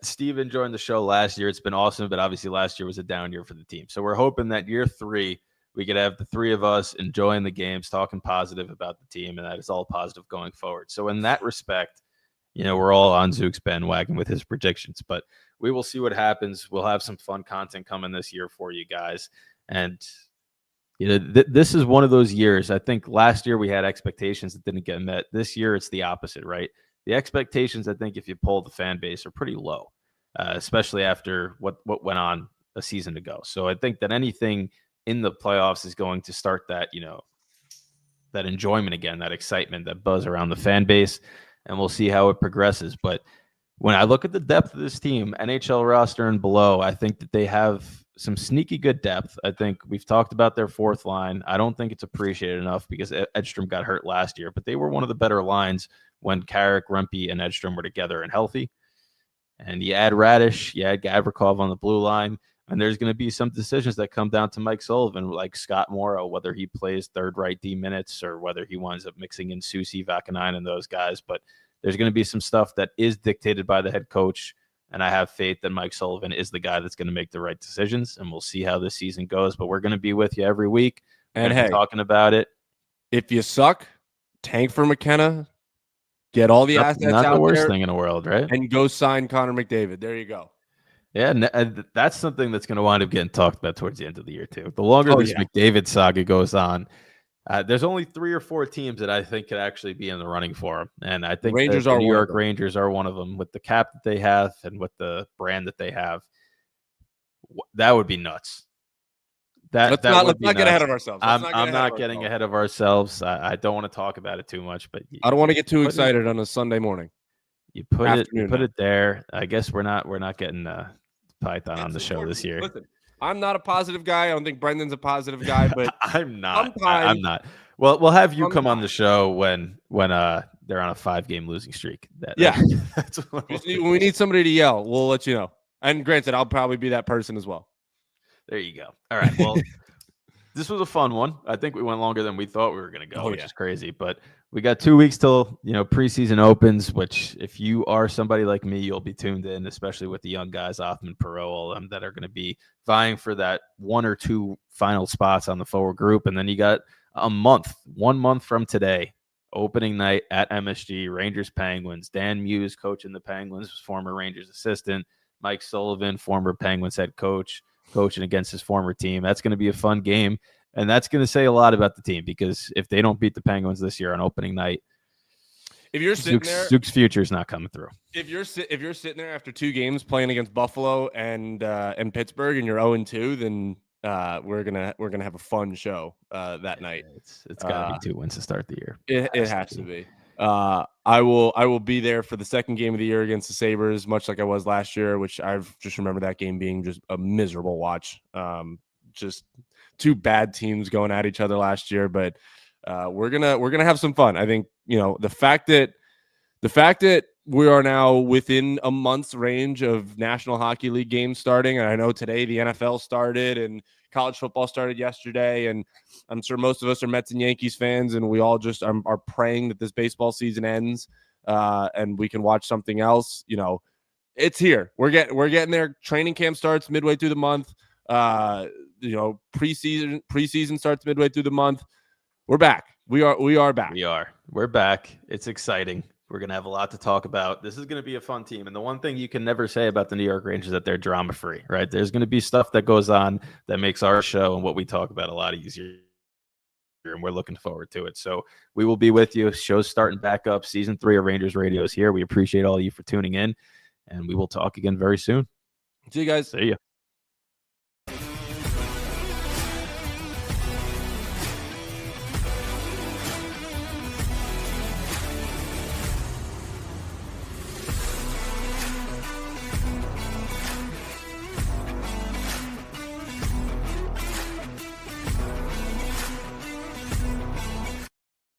Speaker 3: Steven joined the show last year. It's been awesome, but obviously last year was a down year for the team. So we're hoping that year 3 we could have the 3 of us enjoying the games, talking positive about the team, and that is all positive going forward. So in that respect, we're all on Zook's bandwagon with his predictions, but we will see what happens. We'll have some fun content coming this year for you guys. And this is one of those years. I think last year we had expectations that didn't get met. This year it's the opposite, right? The expectations, I think, if you poll the fan base, are pretty low, especially after what went on a season ago. So I think that anything in the playoffs is going to start that, that enjoyment again, that excitement, that buzz around the fan base, and we'll see how it progresses. But when I look at the depth of this team, NHL roster and below, I think that they have some sneaky good depth. I think we've talked about their fourth line. I don't think it's appreciated enough because Edstrom got hurt last year, but they were one of the better lines when Carrick, Rempe, and Edstrom were together and healthy. And you add Radish, you add Gavrikov on the blue line, and there's going to be some decisions that come down to Mike Sullivan, like Scott Morrow, whether he plays third right D minutes or whether he winds up mixing in Susie, Vakanainen, and those guys. But there's going to be some stuff that is dictated by the head coach, and I have faith that Mike Sullivan is the guy that's going to make the right decisions, and we'll see how this season goes. But we're going to be with you every week and talking about it.
Speaker 4: If you suck, tank for McKenna, get all the assets out there.
Speaker 3: Not the worst thing in the world, right?
Speaker 4: And go sign Connor McDavid. There you go.
Speaker 3: Yeah, and that's something that's going to wind up getting talked about towards the end of the year, too. The longer this McDavid saga goes on, there's only 3 or 4 teams that I think could actually be in the running for him. And I think the New York Rangers are one of them. With the cap that they have and with the brand that they have, that would be nuts.
Speaker 4: Let's not get ahead of ourselves.
Speaker 3: I'm not getting ahead of ourselves. I don't want to talk about it too much, but
Speaker 4: I don't want to get too excited on a Sunday morning.
Speaker 3: You put it there. I guess we're not getting Python on the show this year.
Speaker 4: Listen, I'm not a positive guy. I don't think Brendan's a positive guy, but
Speaker 3: I'm not. I'm not. Well, we'll have you come on the show when they're on a 5-game losing streak.
Speaker 4: That's when we need somebody to yell. We'll let you know. And granted, I'll probably be that person as well.
Speaker 3: There you go. All right. Well, this was a fun one. I think we went longer than we thought we were going to go, which is crazy. But we got 2 weeks till preseason opens. Which, if you are somebody like me, you'll be tuned in, especially with the young guys, Othman, Perot, all of them that are going to be vying for that 1 or 2 final spots on the forward group. And then you got 1 month from today, opening night at MSG, Rangers Penguins. Dan Muse coaching the Penguins, former Rangers assistant. Mike Sullivan, former Penguins head coach, coaching against his former team. That's going to be a fun game. And that's going to say a lot about the team, because if they don't beat the Penguins this year on opening night,
Speaker 4: if you're sitting there,
Speaker 3: Zook's future is not coming through.
Speaker 4: If you're sitting there after 2 games playing against Buffalo and Pittsburgh, and you're 0-2, then we're gonna have a fun show that night.
Speaker 3: It's got to be 2 wins to start the year.
Speaker 4: It has to be. I will be there for the second game of the year against the Sabres, much like I was last year, which I've just remember that game being just a miserable watch. Just 2 bad teams going at each other last year, but we're gonna have some fun. I think the fact that we are now within a month's range of National Hockey League games starting, and I know today the NFL started and college football started yesterday, and I'm sure most of us are Mets and Yankees fans, and we all just are praying that this baseball season ends and we can watch something else. It's here. We're getting there. Training camp starts midway through the month. Preseason starts midway through the month. We're back. We are back.
Speaker 3: We're back. It's exciting. We're going to have a lot to talk about. This is going to be a fun team. And the one thing you can never say about the New York Rangers is that they're drama-free, right? There's going to be stuff that goes on that makes our show and what we talk about a lot easier. And we're looking forward to it. So we will be with you. Show's starting back up. Season 3 of Rangers Radio is here. We appreciate all of you for tuning in. And we will talk again very soon.
Speaker 4: See you guys.
Speaker 3: See ya.